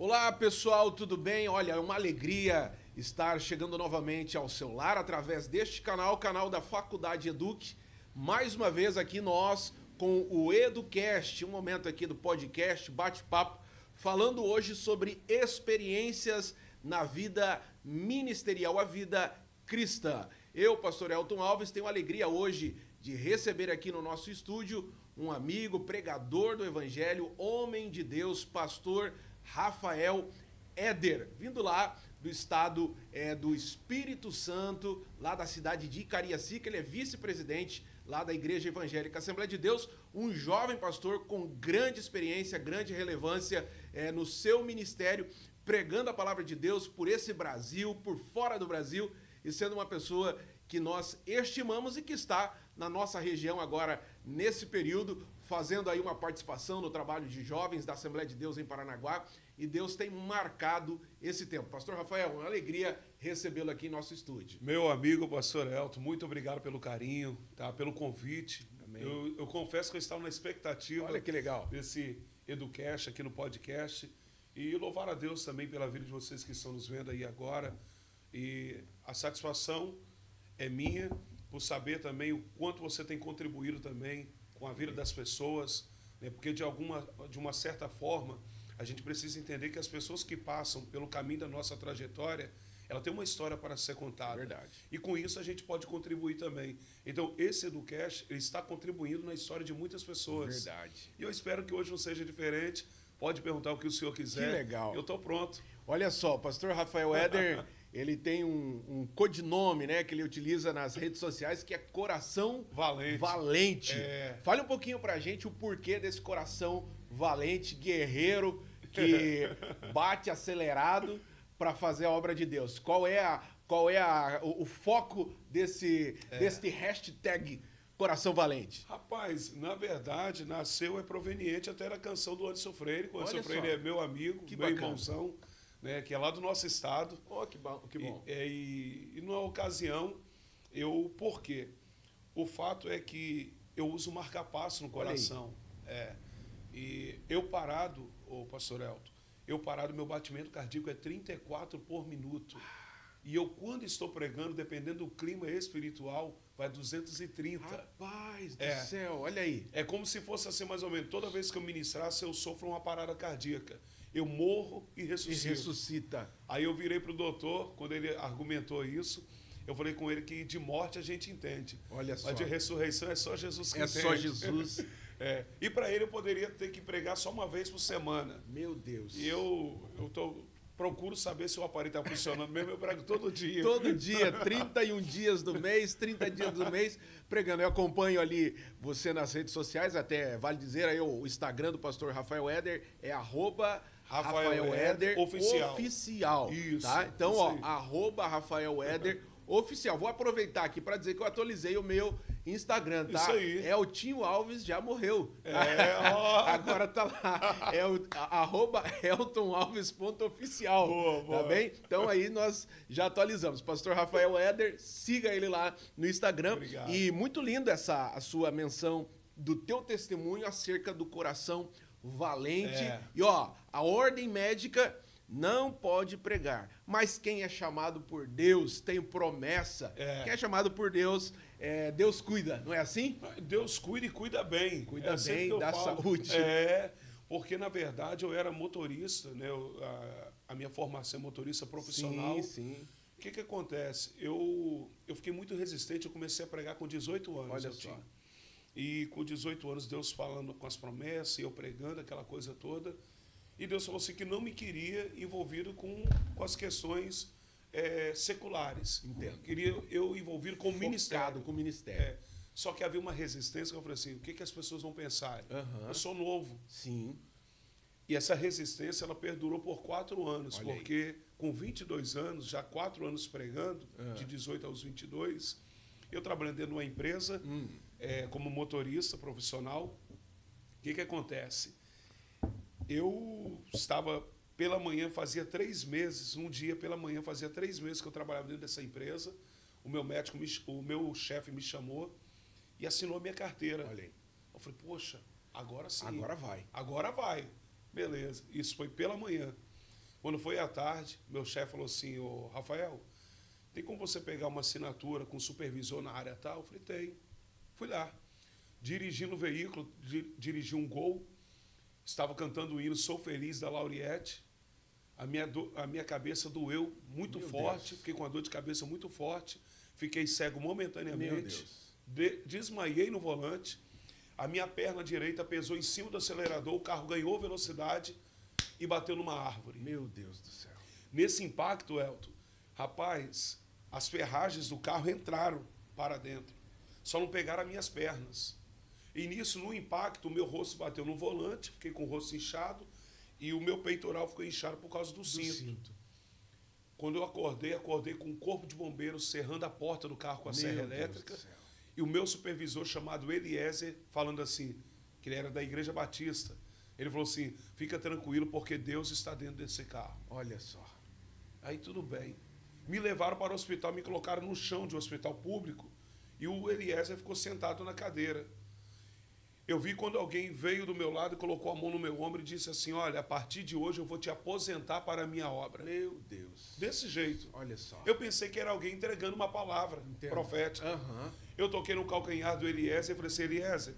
Olá pessoal, tudo bem? Olha, é uma alegria estar chegando novamente ao seu lar através deste canal, o canal da Faculdade Eduque. Mais uma vez aqui nós com o EduCast, um momento aqui do podcast, bate-papo, falando hoje sobre experiências na vida ministerial, a vida cristã. Eu, pastor Elton Alves, tenho a alegria hoje de receber aqui no nosso estúdio um amigo, pregador do Evangelho, homem de Deus, pastor Rafael Éder, vindo lá do estado do Espírito Santo, lá da cidade de Cariacica. Ele é vice-presidente lá da Igreja Evangélica Assembleia de Deus, um jovem pastor com grande experiência, grande relevância no seu ministério, pregando a palavra de Deus por esse Brasil, por fora do Brasil, e sendo uma pessoa que nós estimamos e que está na nossa região agora, nesse período, fazendo aí uma participação no trabalho de jovens da Assembleia de Deus em Paranaguá, e Deus tem marcado esse tempo. Pastor Rafael, uma alegria recebê-lo aqui em nosso estúdio. Meu amigo, pastor Elton, muito obrigado pelo carinho, tá? Pelo convite. Amém. Eu confesso que eu estava na expectativa. Olha que legal. Desse EduCast aqui no podcast. E louvar a Deus também pela vida de vocês que estão nos vendo aí agora. E a satisfação é minha por saber também o quanto você tem contribuído também com a vida das pessoas, né? Porque de uma certa forma a gente precisa entender que as pessoas que passam pelo caminho da nossa trajetória, ela tem uma história para ser contada. Verdade. E com isso a gente pode contribuir também. Então esse EduCast, ele está contribuindo na história de muitas pessoas. Verdade. E eu espero que hoje não seja diferente. Pode perguntar o que o senhor quiser. Que legal. Eu estou pronto. Olha só, o pastor Rafael Éder, ele tem um codinome, né, que ele utiliza nas redes sociais, que é Coração Valente. Fale um pouquinho pra gente o porquê desse coração valente, guerreiro, que bate acelerado para fazer a obra de Deus. Qual é o foco desse hashtag Coração Valente? Rapaz, na verdade, nasceu proveniente até da canção do Anderson Freire. O Anderson Freire é meu amigo, meu irmãozão, né, que é lá do nosso estado. Oh, que bom. E numa ocasião, por quê? O fato é que eu uso marca-passo no coração. E eu parado, pastor Elton, meu batimento cardíaco é 34 por minuto. E eu, quando estou pregando, dependendo do clima espiritual, vai 230. Rapaz do céu, olha aí. É como se fosse assim, mais ou menos. Toda vez que eu ministrasse, eu sofro uma parada cardíaca. Eu morro e ressuscito. E ressuscita. Aí eu virei para o doutor, quando ele argumentou isso, eu falei com ele que de morte a gente entende. Olha só. Mas de ressurreição é só Jesus que entende. É só Jesus. E para ele eu poderia ter que pregar só uma vez por semana. Meu Deus. E procuro saber se o aparelho está funcionando mesmo, eu prego todo dia. Todo dia, 31 dias do mês, 30 dias do mês, pregando. Eu acompanho ali você nas redes sociais, até vale dizer aí o Instagram do pastor Rafael Éder é @Rafael Éder oficial. Isso. Tá? Então, isso @Rafael Éder oficial. Vou aproveitar aqui para dizer que eu atualizei o meu Instagram, tá? Isso aí. Eltinho Alves já morreu. Agora tá lá. É o @eltonalves.oficial. Boa. Tá bem? Então aí nós já atualizamos. Pastor Rafael Éder, siga ele lá no Instagram. Obrigado. E muito lindo a sua menção do teu testemunho acerca do coração valente. E a ordem médica não pode pregar, mas quem é chamado por Deus tem promessa. Quem é chamado por Deus, Deus cuida, não é assim? Deus cuida e cuida bem. Cuida bem da saúde. Porque na verdade eu era motorista, né? A minha formação é motorista profissional. Sim. O que acontece? Eu fiquei muito resistente, eu comecei a pregar com 18 anos. Olha só. E com 18 anos, Deus falando com as promessas, e eu pregando aquela coisa toda. E Deus falou assim que não me queria envolvido com as questões seculares. Entendo. Queria eu envolvido com o ministério. Com o ministério. Só que havia uma resistência que eu falei assim, o que as pessoas vão pensar? Uhum. Eu sou novo. Sim. E essa resistência, ela perdurou por 4 anos. Olha porque com 22 anos, já 4 anos pregando, de 18 aos 22, eu trabalhando dentro de uma empresa como motorista profissional. O que acontece? Eu estava pela manhã, fazia 3 meses, um dia pela manhã, fazia 3 meses que eu trabalhava dentro dessa empresa. O meu chefe me chamou e assinou a minha carteira. Olha aí. Eu falei, poxa, agora sim. Agora vai. Agora vai. Beleza. Isso foi pela manhã. Quando foi à tarde, meu chefe falou assim, ô Rafael, tem como você pegar uma assinatura com supervisor na área tal? Eu falei, tem. Fui lá. Dirigindo o veículo, dirigi um Gol, estava cantando o hino Sou Feliz da Lauriette. A minha cabeça doeu muito forte, fiquei com uma dor de cabeça muito forte, fiquei cego momentaneamente, desmaiei no volante, a minha perna direita pesou em cima do acelerador, o carro ganhou velocidade e bateu numa árvore. Meu Deus do céu. Nesse impacto, Elton, rapaz, as ferragens do carro entraram para dentro, só não pegaram as minhas pernas. E nisso, no impacto, o meu rosto bateu no volante, fiquei com o rosto inchado, e o meu peitoral ficou inchado por causa do cinto. Quando eu acordei com um corpo de bombeiros serrando a porta do carro com a serra elétrica. E o meu supervisor, chamado Eliezer, falando assim, que ele era da Igreja Batista. Ele falou assim, fica tranquilo porque Deus está dentro desse carro. Olha só. Aí tudo bem. Me levaram para o hospital, me colocaram no chão de um hospital público. E o Eliezer ficou sentado na cadeira. Eu vi quando alguém veio do meu lado e colocou a mão no meu ombro e disse assim, olha, a partir de hoje eu vou te aposentar para a minha obra. Meu Deus. Desse jeito. Olha só. Eu pensei que era alguém entregando uma palavra profética. Eu toquei no calcanhar do Eliezer e falei assim, Eliezer,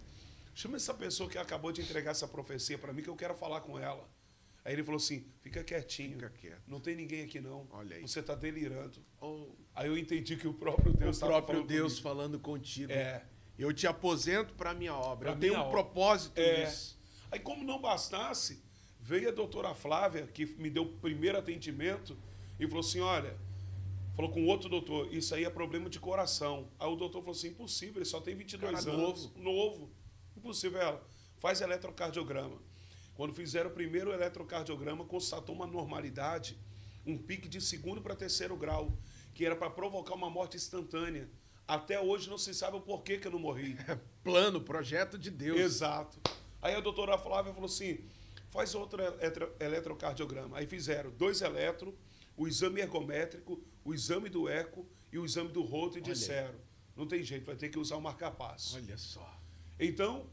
chama essa pessoa que acabou de entregar essa profecia para mim que eu quero falar com ela. Aí ele falou assim, fica quietinho. Fica quieto. Não tem ninguém aqui não. Olha aí. Você está delirando. Oh. Aí eu entendi que o próprio Deus estava falando comigo. Falando contigo. É. Eu te aposento para a minha obra. Pra eu tenho um propósito nisso. Aí, como não bastasse, veio a doutora Flávia, que me deu o primeiro atendimento, e falou assim, olha, falou com outro doutor, isso aí é problema de coração. Aí o doutor falou assim, impossível, ele só tem 22 anos. Novo. Impossível. Ela, faz eletrocardiograma. Quando fizeram o primeiro eletrocardiograma, constatou uma normalidade, um pique de 2º para 3º grau, que era para provocar uma morte instantânea. Até hoje não se sabe o porquê que eu não morri. Plano, projeto de Deus. Exato. Aí a doutora Flávia falou assim, faz outro eletrocardiograma. Aí fizeram 2 eletro, o exame ergométrico, o exame do eco e o exame do Holter e disseram, não tem jeito, vai ter que usar o marca-passo. Olha só. Então,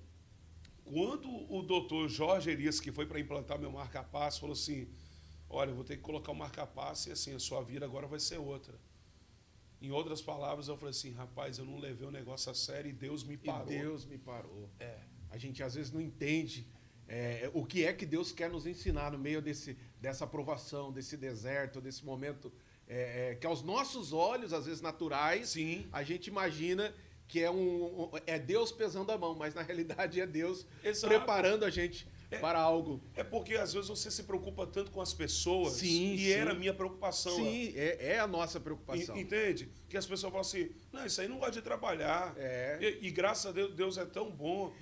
quando o doutor Jorge Elias, que foi para implantar meu marca-passo, falou assim, olha, eu vou ter que colocar o marca-passo e assim, a sua vida agora vai ser outra. Em outras palavras, eu falei assim, rapaz, eu não levei o negócio a sério e Deus me parou. E Deus me parou. A gente às vezes não entende o que é que Deus quer nos ensinar no meio dessa aprovação, desse deserto, desse momento que aos nossos olhos, às vezes naturais, sim, a gente imagina que é Deus pesando a mão, mas na realidade é Deus preparando a gente para algo. É porque às vezes você se preocupa tanto com as pessoas, sim, era a minha preocupação. Sim, é a nossa preocupação. Entende? Que as pessoas falam assim, não, isso aí não gosta de trabalhar. E graças a Deus, Deus é tão bom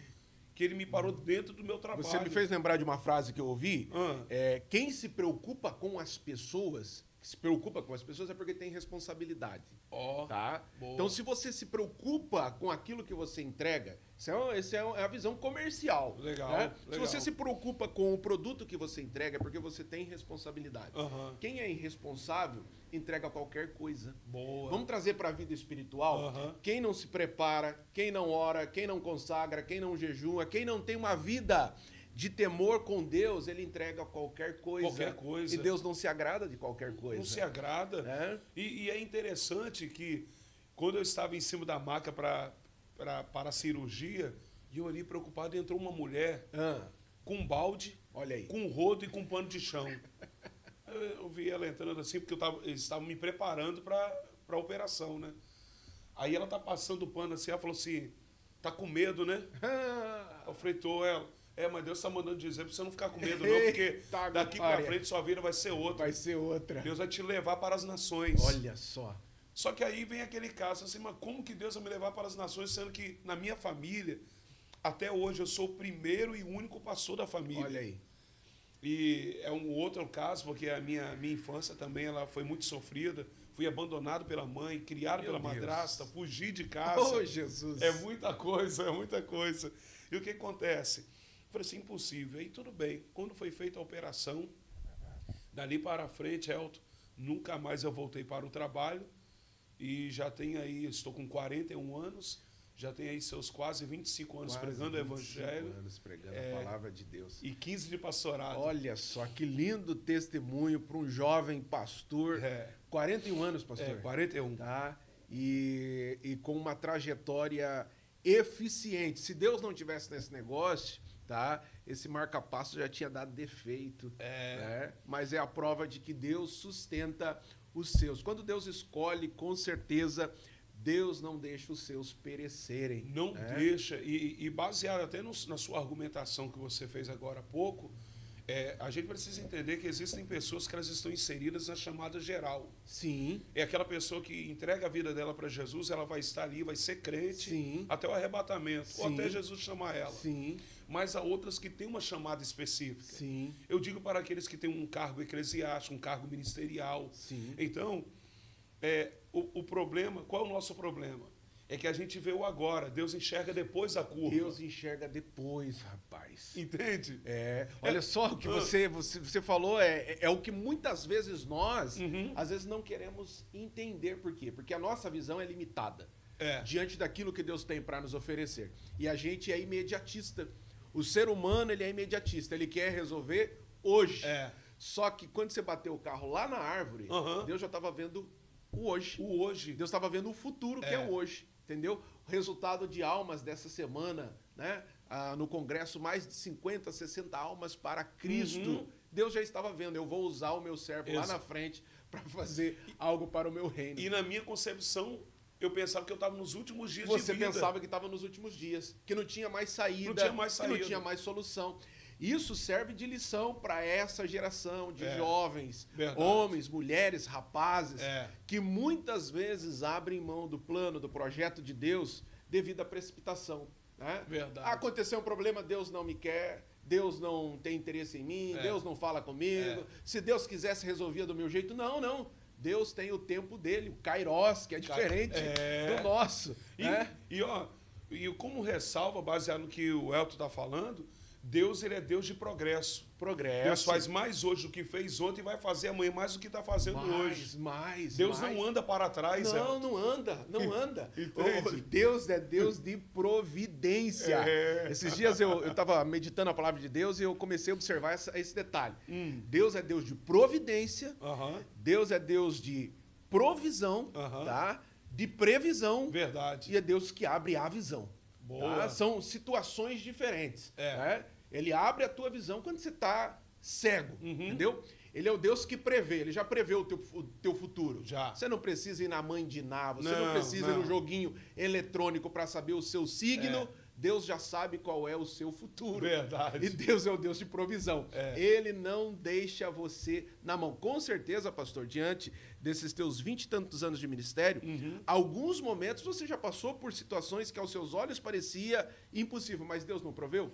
que ele me parou dentro do meu trabalho. Você me fez lembrar de uma frase que eu ouvi, quem se preocupa com as pessoas, é porque tem responsabilidade. Tá? Então, se você se preocupa com aquilo que você entrega, essa é a visão comercial. Legal, né? legal. Se você se preocupa com o produto que você entrega, é porque você tem responsabilidade. Quem é irresponsável, entrega qualquer coisa. Boa. Vamos trazer para a vida espiritual? Quem não se prepara, quem não ora, quem não consagra, quem não jejua, quem não tem uma vida de temor com Deus, ele entrega qualquer coisa. Qualquer coisa. E Deus não se agrada de qualquer coisa. Não se agrada. E é interessante que, quando eu estava em cima da maca para a cirurgia, e eu ali preocupado, entrou uma mulher com um balde, olha aí, com um rodo e com um pano de chão. Eu vi ela entrando assim, porque eles estavam me preparando para a operação, né? Aí ela tá passando o pano assim, ela falou assim, tá com medo, né? Eu falei, tô, ela... mas Deus está mandando dizer para você não ficar com medo, não, porque daqui para frente sua vida vai ser outra. Vai ser outra. Deus vai te levar para as nações. Olha só. Só que aí vem aquele caso assim, mas como que Deus vai me levar para as nações, sendo que na minha família, até hoje, eu sou o primeiro e único pastor da família. Olha aí. E é um outro caso, porque a minha infância também ela foi muito sofrida. Fui abandonado pela mãe, criado pela madrasta, fugi de casa. Oh, Jesus! É muita coisa, é muita coisa. E o que acontece? Eu falei assim, impossível. Aí tudo bem. Quando foi feita a operação, dali para frente, Elton, nunca mais eu voltei para o trabalho. E já tenho aí, estou com 41 anos, já tem aí seus quase 25 anos Quase pregando o 25 Evangelho. anos pregando a palavra de Deus. E 15 de pastorado. Olha só, que lindo testemunho para um jovem pastor. 41 anos, pastor. 41. Tá? E com uma trajetória eficiente. Se Deus não tivesse nesse negócio, tá? Esse marca-passo já tinha dado defeito. Né? Mas é a prova de que Deus sustenta os seus. Quando Deus escolhe, com certeza, Deus não deixa os seus perecerem. Não deixa. E baseado até na sua argumentação que você fez agora há pouco, a gente precisa entender que existem pessoas que elas estão inseridas na chamada geral. Sim. É aquela pessoa que entrega a vida dela para Jesus, ela vai estar ali, vai ser crente, Sim. até o arrebatamento, Sim. ou até Jesus chamar ela. Sim. Mas há outras que têm uma chamada específica. Sim. Eu digo para aqueles que têm um cargo eclesiástico, um cargo ministerial. Sim. Então, o problema, qual é o nosso problema? É que a gente vê o agora, Deus enxerga depois da curva. Deus enxerga depois, rapaz. Entende? Olha só, o que você falou é o que muitas vezes nós, às vezes, não queremos entender. Por quê? Porque a nossa visão é limitada diante daquilo que Deus tem para nos oferecer. E a gente é imediatista. O ser humano, ele é imediatista. Ele quer resolver hoje. Só que quando você bateu o carro lá na árvore, Deus já estava vendo o hoje. O hoje. Deus estava vendo o futuro, que é o hoje. Entendeu? O resultado de almas dessa semana, né? No Congresso, mais de 50, 60 almas para Cristo. Deus já estava vendo. Eu vou usar o meu servo lá na frente para fazer algo para o meu reino. E na minha concepção, eu pensava que eu estava nos últimos dias de vida. Você pensava que estava nos últimos dias, que não tinha mais saída, não tinha mais saída. Que não tinha mais solução. Isso serve de lição para essa geração de jovens, homens, mulheres, rapazes, que muitas vezes abrem mão do plano, do projeto de Deus devido à precipitação. Né? Verdade. Aconteceu um problema, Deus não me quer, Deus não tem interesse em mim, Deus não fala comigo. Se Deus quisesse, resolvia do meu jeito. Não, não. Deus tem o tempo dele, o Kairos, que é diferente do nosso. E como ressalva, baseado no que o Elton está falando, Deus, ele é Deus de progresso. Deus faz mais hoje do que fez ontem e vai fazer amanhã mais do que está fazendo hoje. Deus não anda para trás. Não anda. Deus é Deus de providência. Esses dias eu estava meditando a palavra de Deus e eu comecei a observar esse detalhe. Deus é Deus de providência, Deus é Deus de provisão, tá? De previsão. Verdade. E é Deus que abre a visão. Boa. Tá? São situações diferentes. Né? Ele abre a tua visão quando você está cego, entendeu? Ele é o Deus que prevê, ele já prevê o teu futuro. Já. Você não precisa ir na mãe de Ná, você não precisa ir no joguinho eletrônico para saber o seu signo. Deus já sabe qual é o seu futuro. Verdade. E Deus é o Deus de provisão. Ele não deixa você na mão. Com certeza, pastor, diante desses teus 20 e tantos anos de ministério, alguns momentos você já passou por situações que aos seus olhos parecia impossível, mas Deus não proveu?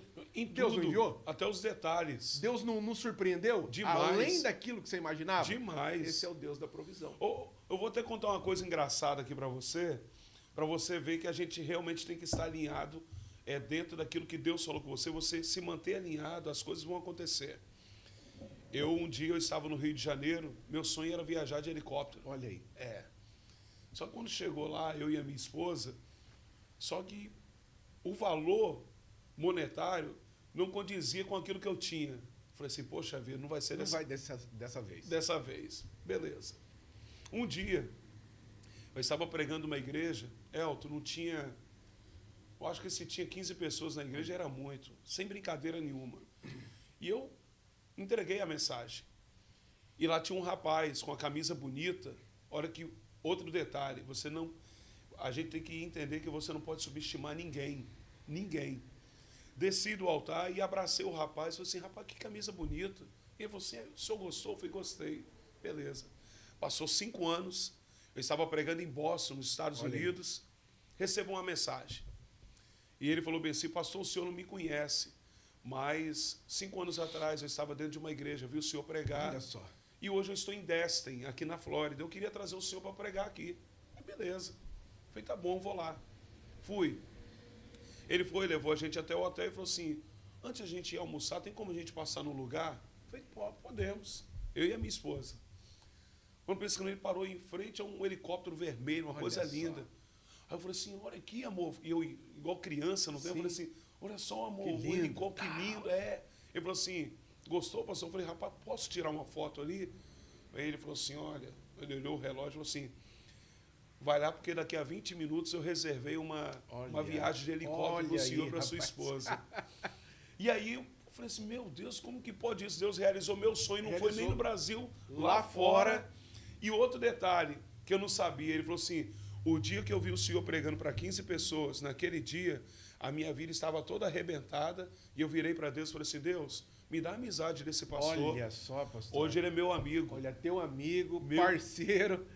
Deus não enviou? Até os detalhes. Deus não surpreendeu? Demais. Além daquilo que você imaginava? Demais. Esse é o Deus da provisão. Eu vou até contar uma coisa engraçada aqui para você ver que a gente realmente tem que estar alinhado dentro daquilo que Deus falou com você. Você se manter alinhado, as coisas vão acontecer. Um dia eu estava no Rio de Janeiro, meu sonho era viajar de helicóptero. Olha aí. Só que quando chegou lá, eu e a minha esposa, só que o valor monetário não condizia com aquilo que eu tinha. Falei assim, poxa vida, não vai ser vai dessa vez. Dessa vez. Beleza. Um dia, eu estava pregando uma igreja, Elton, não tinha... Eu acho que se tinha 15 pessoas na igreja era muito, sem brincadeira nenhuma. E eu entreguei a mensagem. E lá tinha um rapaz com a camisa bonita. Olha que outro detalhe, a gente tem que entender que você não pode subestimar ninguém. Ninguém. Desci do altar e abracei o rapaz. Falei assim, rapaz, que camisa bonita. E ele falou assim, o senhor gostou? Eu falei, gostei. Beleza. Passou 5 anos, eu estava pregando em Boston, nos Estados Unidos. Recebo uma mensagem. E ele falou bem assim, pastor, o senhor não me conhece, mas 5 anos atrás eu estava dentro de uma igreja, vi o senhor pregar. Olha só. E hoje eu estou em Destin, aqui na Flórida. Eu queria trazer o senhor para pregar aqui. Beleza. Falei, tá bom, vou lá. Fui. Ele foi, levou a gente até o hotel e falou assim, antes a gente ir almoçar, tem como a gente passar no lugar? Falei, podemos. Eu e a minha esposa. Quando pensando, ele parou em frente a um helicóptero vermelho, uma coisa linda. Aí eu falei assim, olha aqui, amor. E eu, igual criança, não tem? Eu falei assim, olha só, amor, que o lindo. helicóptero, que lindo. É. Ele falou assim, gostou, pastor? Eu falei, rapaz, posso tirar uma foto ali? Aí ele falou assim, olha, ele olhou o relógio e falou assim, vai lá porque daqui a 20 minutos eu reservei uma viagem de helicóptero para o senhor e para sua esposa. E aí eu falei assim, meu Deus, como que pode isso? Deus realizou meu sonho, não foi nem no Brasil, lá fora. E outro detalhe que eu não sabia, ele falou assim, o dia que eu vi o senhor pregando para 15 pessoas, naquele dia, a minha vida estava toda arrebentada e eu virei para Deus e falei assim, Deus, me dá a amizade desse pastor. Olha só, pastor. Hoje ele é meu amigo. Olha, teu amigo, parceiro.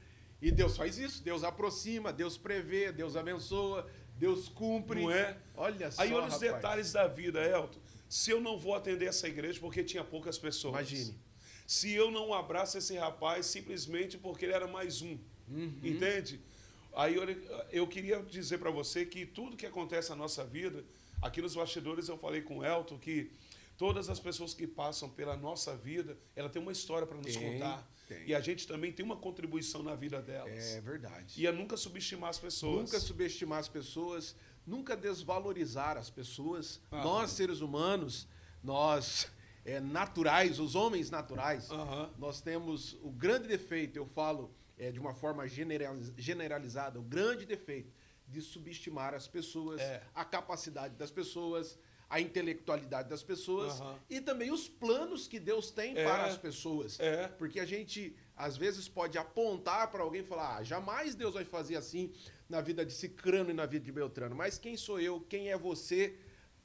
E Deus faz isso, Deus aproxima, Deus prevê, Deus abençoa, Deus cumpre. Não é? Olha só, aí olha os rapaz. detalhes da vida, Elton. Se eu não vou atender essa igreja porque tinha poucas pessoas. Imagine. Se eu não abraço esse rapaz simplesmente porque ele era mais um. Entende? Aí eu queria dizer para você que tudo que acontece na nossa vida, aqui nos bastidores eu falei com o Elton que todas as pessoas que passam pela nossa vida, ela tem uma história para nos contar. E a gente também tem uma contribuição na vida delas. É verdade. E é nunca subestimar as pessoas. Nunca subestimar as pessoas, nunca desvalorizar as pessoas. Nós, seres humanos, nós naturais, os homens naturais, nós temos o grande defeito, eu falo de uma forma generalizada, o grande defeito de subestimar as pessoas, a capacidade das pessoas, a intelectualidade das pessoas e também os planos que Deus tem para as pessoas. Porque a gente, às vezes, pode apontar para alguém e falar, jamais Deus vai fazer assim na vida de Cicrano e na vida de Beltrano. Mas quem sou eu, quem é você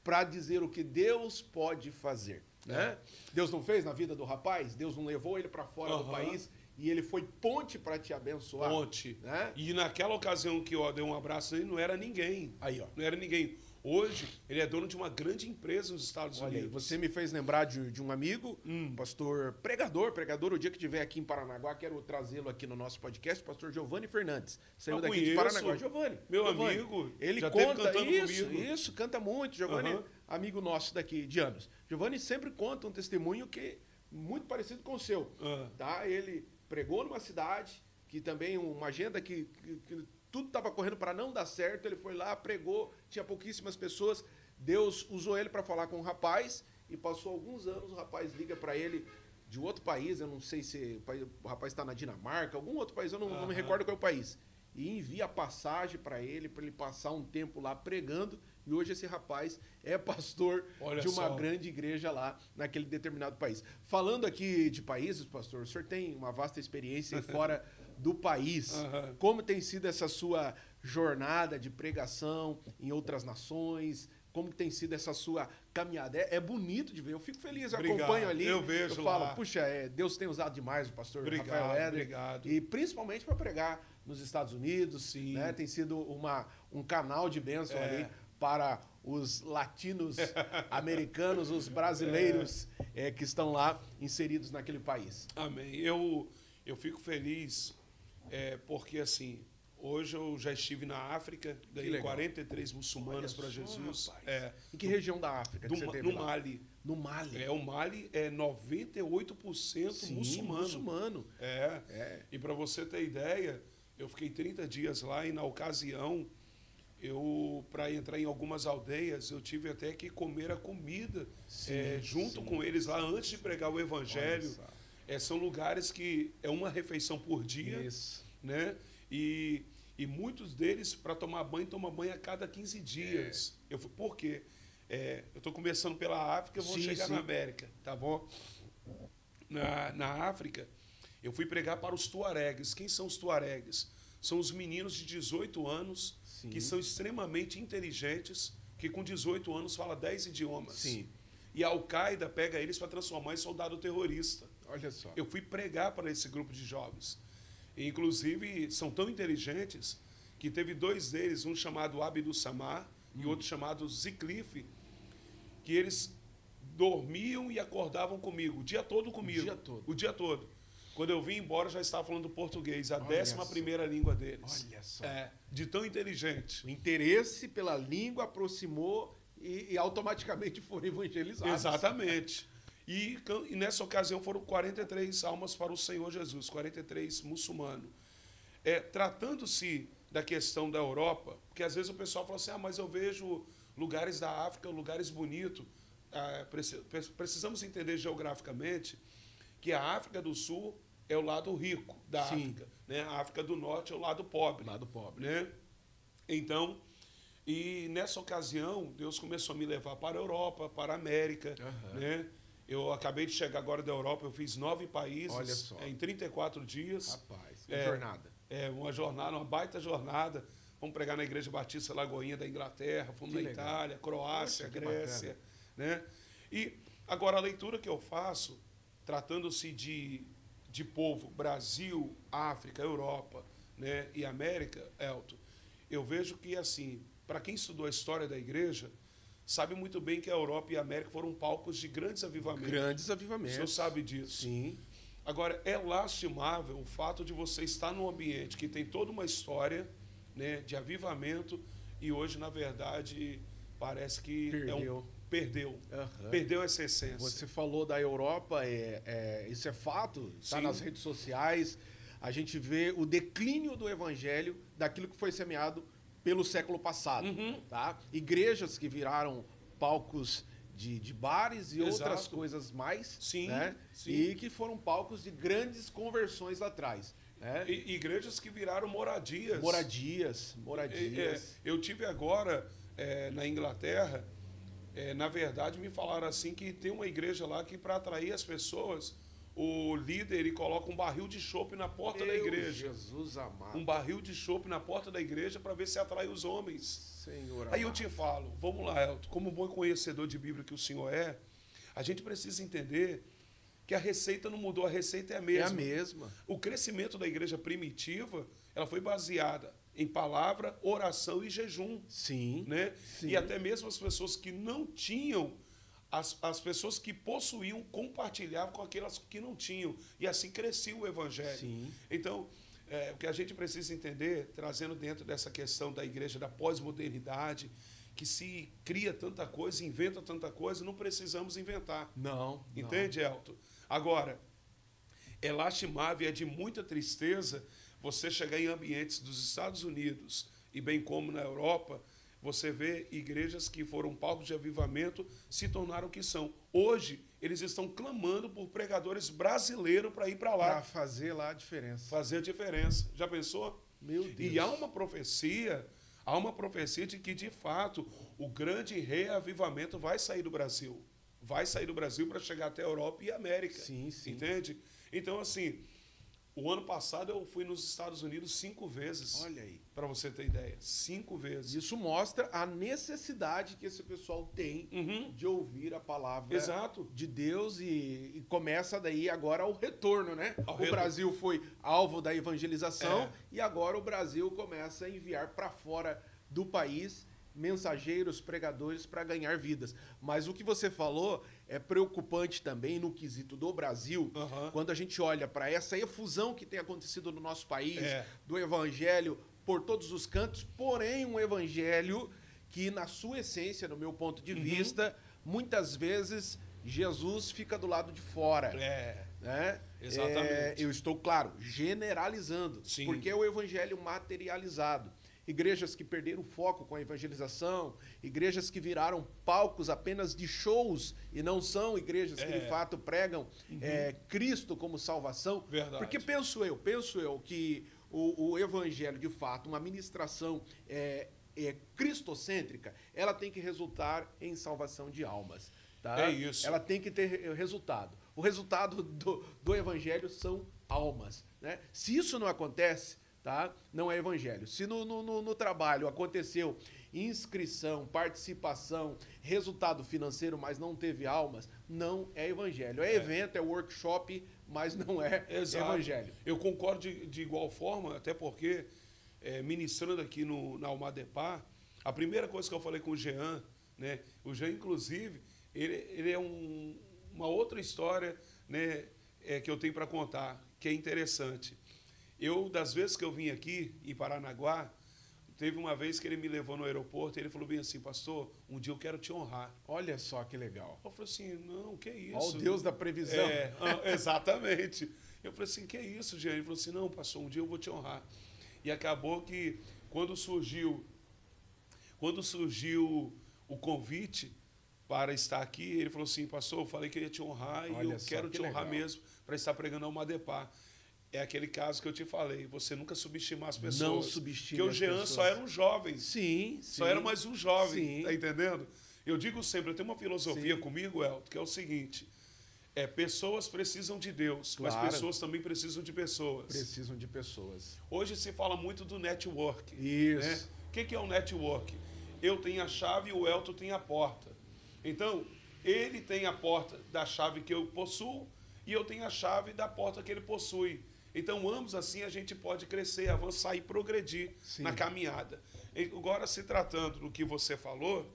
para dizer o que Deus pode fazer? Né? Deus não fez na vida do rapaz? Deus não levou ele para fora do país? E ele foi ponte para te abençoar. Ponte. Né? E naquela ocasião que eu dei um abraço ele não era ninguém. Aí, ó. Não era ninguém. Hoje, ele é dono de uma grande empresa nos Estados Unidos. Olha aí, você me fez lembrar de um amigo, pastor pregador. O dia que estiver aqui em Paranaguá, quero trazê-lo aqui no nosso podcast, pastor Giovanni Fernandes. Saiu daqui de Paranaguá. Giovanni. Meu amigo. Ele já conta teve isso, canta muito. Giovanni, amigo nosso daqui de anos. Giovanni sempre conta um testemunho que muito parecido com o seu. Tá? Ele pregou numa cidade que também uma agenda que tudo estava correndo para não dar certo, ele foi lá, pregou, tinha pouquíssimas pessoas, Deus usou ele para falar com um rapaz e passou alguns anos, o rapaz liga para ele de outro país, eu não sei se o rapaz está na Dinamarca, algum outro país, eu não me recordo qual é o país, e envia a passagem para ele passar um tempo lá pregando, e hoje esse rapaz é pastor de uma grande igreja lá naquele determinado país. Falando aqui de países, pastor, o senhor tem uma vasta experiência fora do país. Como tem sido essa sua jornada de pregação em outras nações? Como tem sido essa sua caminhada? É bonito de ver, eu fico feliz, eu acompanho ali. Eu vejo eu falo, puxa, Deus tem usado demais o pastor Rafael Éder. Obrigado. E principalmente para pregar nos Estados Unidos. Né? Tem sido um canal de bênção ali para os latinos americanos, os brasileiros que estão lá inseridos naquele país. Amém. Eu fico feliz porque, assim, hoje eu já estive na África, ganhei 43 muçulmanos para Jesus. Em que região da África que você teve no lá? Mali. No Mali? O Mali é 98% muçulmano. E para você ter ideia, eu fiquei 30 dias lá e na ocasião, para entrar em algumas aldeias, eu tive até que comer a comida junto com eles lá antes de pregar o evangelho. São lugares que é uma refeição por dia. Isso. Né? E muitos deles, para tomar banho, tomam banho a cada 15 dias. Por quê? Eu estou começando pela África, vou chegar na América, tá bom? Na África, eu fui pregar para os tuaregues. Quem são os tuaregues? São os meninos de 18 anos que são extremamente inteligentes, que com 18 anos falam 10 idiomas. E a Al-Qaeda pega eles para transformar em soldado terrorista. Olha só. Eu fui pregar para esse grupo de jovens. E, inclusive, são tão inteligentes que teve 2 deles, um chamado Abdul Samar e outro chamado Ziclife, que eles dormiam e acordavam comigo, o dia todo comigo. O dia todo. Quando eu vim embora, já estava falando português, a 11ª língua deles. Olha só. De tão inteligente. O interesse pela língua aproximou e automaticamente foram evangelizados. Exatamente. E nessa ocasião foram 43 almas para o Senhor Jesus, 43 muçulmanos. Tratando-se da questão da Europa, porque às vezes o pessoal fala assim, mas eu vejo lugares da África, lugares bonitos. Precisamos entender geograficamente que a África do Sul é o lado rico da África, né? A África do Norte é o lado pobre. Lado pobre. Né? Então, e nessa ocasião, Deus começou a me levar para a Europa, para a América. Né? Eu acabei de chegar agora da Europa, eu fiz 9 países. Olha só. Em 34 dias. Rapaz, que jornada. Uma jornada, uma baita jornada. Vamos pregar na Igreja Batista Lagoinha da Inglaterra, fomos na Itália, Croácia, Grécia. Né? E agora a leitura que eu faço, tratando-se de povo, Brasil, África, Europa, né, e América, Elton, eu vejo que, assim, para quem estudou a história da igreja, sabe muito bem que a Europa e a América foram palcos de grandes avivamentos. Grandes avivamentos. O senhor sabe disso. Sim. Agora, é lastimável o fato de você estar num ambiente que tem toda uma história, né, de avivamento e hoje, na verdade, parece que perdeu essa essência. Você falou da Europa, isso é fato, está nas redes sociais. A gente vê o declínio do evangelho daquilo que foi semeado pelo século passado. Tá? Igrejas que viraram palcos de bares e outras coisas mais, né? E que foram palcos de grandes conversões lá atrás. Né? Igrejas que viraram moradias. Moradias. Eu tive agora na Inglaterra, na verdade me falaram assim que tem uma igreja lá que para atrair as pessoas, o líder ele coloca um barril de chopp na porta da igreja. Jesus amado. Um barril de chopp na porta da igreja para ver se atrai os homens. Senhor amado. Aí eu te falo, vamos lá, Elton, como bom conhecedor de Bíblia que o senhor é, a gente precisa entender que a receita não mudou, a receita é a mesma. É a mesma. O crescimento da igreja primitiva, ela foi baseada em palavra, oração e jejum. Sim. Né? Sim. E até mesmo as pessoas que não tinham, as pessoas que possuíam, compartilhavam com aquelas que não tinham. E assim crescia o evangelho. Sim. Então, o que a gente precisa entender, trazendo dentro dessa questão da igreja da pós-modernidade, que se cria tanta coisa, inventa tanta coisa, não precisamos inventar. Não. Entende, Elton? Agora, é lastimável, é de muita tristeza você chegar em ambientes dos Estados Unidos e bem como na Europa, você vê igrejas que foram palcos de avivamento se tornaram o que são. Hoje, eles estão clamando por pregadores brasileiros para ir para lá. Para fazer lá a diferença. Fazer a diferença. Já pensou? Meu Deus. E há uma profecia de que, de fato, o grande reavivamento vai sair do Brasil. Vai sair do Brasil para chegar até a Europa e a América. Sim. Entende? Então, assim, o ano passado eu fui nos Estados Unidos 5 vezes. Olha aí. Para você ter ideia. 5 vezes. Isso mostra a necessidade que esse pessoal tem de ouvir a palavra de Deus e começa daí agora o retorno, né? Brasil foi alvo da evangelização e agora o Brasil começa a enviar para fora do país mensageiros, pregadores para ganhar vidas. Mas o que você falou é preocupante também no quesito do Brasil, quando a gente olha para essa efusão que tem acontecido no nosso país, do evangelho por todos os cantos, porém um evangelho que, na sua essência, no meu ponto de vista, muitas vezes Jesus fica do lado de fora. Né? Exatamente. Eu estou, claro, generalizando, porque é o evangelho materializado. Igrejas que perderam o foco com a evangelização, igrejas que viraram palcos apenas de shows e não são igrejas que de fato pregam Cristo como salvação. Verdade. Porque penso eu que o evangelho, de fato, uma ministração cristocêntrica, ela tem que resultar em salvação de almas. Tá? É isso. Ela tem que ter resultado. O resultado do evangelho são almas. Né? Se isso não acontece, tá? Não é evangelho. Se no trabalho aconteceu inscrição, participação, resultado financeiro, mas não teve almas, não é evangelho. É evento, é workshop, mas não é evangelho. Eu concordo de igual forma, até porque, ministrando aqui na Almadepar, a primeira coisa que eu falei com o Jean, né? O Jean, inclusive, ele é uma outra história, né, que eu tenho para contar, que é interessante. Das vezes que eu vim aqui, em Paranaguá, teve uma vez que ele me levou no aeroporto e ele falou bem assim, pastor, um dia eu quero te honrar. Olha só que legal. Eu falei assim, não, que isso? Ó, o Deus da previsão. Exatamente. Eu falei assim, que isso, Jean? Ele falou assim, não, pastor, um dia eu vou te honrar. E acabou que quando surgiu o convite para estar aqui, ele falou assim, pastor, eu falei que eu ia te honrar e eu quero te honrar mesmo para estar pregando ao Madepar. É aquele caso que eu te falei, você nunca subestimar as pessoas. Não subestime as pessoas. Porque o Jean só era um jovem. Sim. Só era mais um jovem, tá entendendo? Eu digo sempre, eu tenho uma filosofia comigo, Elton, que é o seguinte, pessoas precisam de Deus, mas pessoas também precisam de pessoas. Precisam de pessoas. Hoje se fala muito do network. Isso. Né? O que é o network? Eu tenho a chave e o Elton tem a porta. Então, ele tem a porta da chave que eu possuo e eu tenho a chave da porta que ele possui. Então, ambos assim, a gente pode crescer, avançar e progredir na caminhada. Agora, se tratando do que você falou,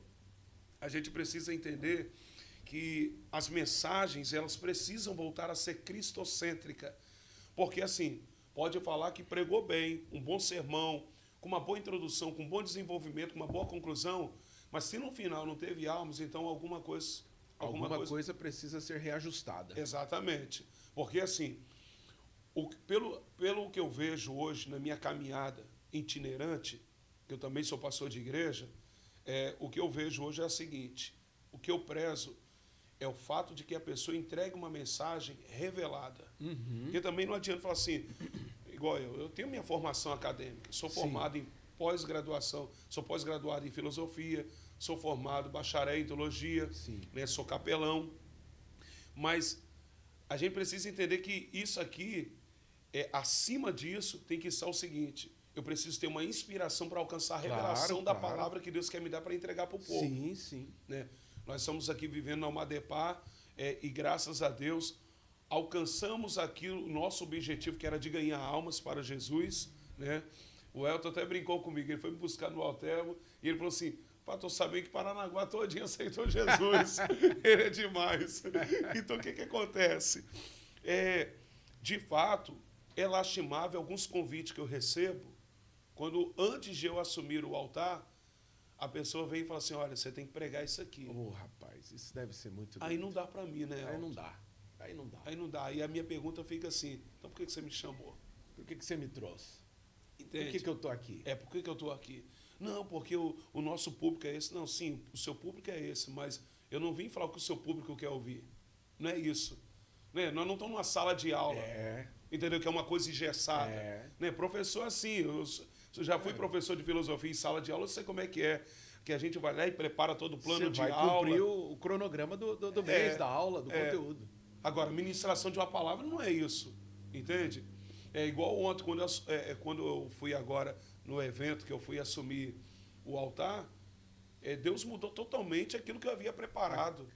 a gente precisa entender que as mensagens, elas precisam voltar a ser cristocêntrica. Porque, assim, pode falar que pregou bem, um bom sermão, com uma boa introdução, com um bom desenvolvimento, com uma boa conclusão, mas se no final não teve almas, então alguma coisa precisa ser reajustada. Exatamente. Porque, assim, pelo que eu vejo hoje na minha caminhada itinerante, que eu também sou pastor de igreja, o que eu vejo hoje é o seguinte, o que eu prezo é o fato de que a pessoa entregue uma mensagem revelada. Porque também não adianta falar assim, igual eu tenho minha formação acadêmica, sou formado em pós-graduação, sou pós-graduado em filosofia, sou formado bacharel em teologia, né, sou capelão, mas a gente precisa entender que isso aqui, acima disso, tem que estar o seguinte, eu preciso ter uma inspiração para alcançar a revelação da palavra que Deus quer me dar para entregar para o povo. Sim. Né? Nós estamos aqui vivendo na Madepar e, graças a Deus, alcançamos aqui o nosso objetivo, que era de ganhar almas para Jesus. Né? O Elton até brincou comigo, ele foi me buscar no Altermo e ele falou assim, estou sabendo que Paranaguá todinho aceitou Jesus. Ele é demais. Então, o que acontece? De fato, é lastimável alguns convites que eu recebo, quando antes de eu assumir o altar, a pessoa vem e fala assim, olha, você tem que pregar isso aqui. Rapaz, isso deve ser muito... Aí não dá para mim, né, Elton? Aí não dá. E a minha pergunta fica assim, então por que você me chamou? Por que você me trouxe? Entende? Por que eu estou aqui? Por que eu estou aqui? Não, porque o nosso público é esse. Não, sim, o seu público é esse, mas eu não vim falar o que o seu público quer ouvir. Não é isso. Né? Nós não estamos numa sala de aula. Entendeu? Que é uma coisa engessada. Né? Professor, assim, eu já fui professor de filosofia em sala de aula, eu sei como é. Que a gente vai lá e prepara todo o plano de aula. Você vai cumprir o cronograma do mês, da aula, do conteúdo. Agora, ministração de uma palavra não é isso. Entende? É igual ontem, quando eu fui agora no evento, que eu fui assumir o altar, Deus mudou totalmente aquilo que eu havia preparado.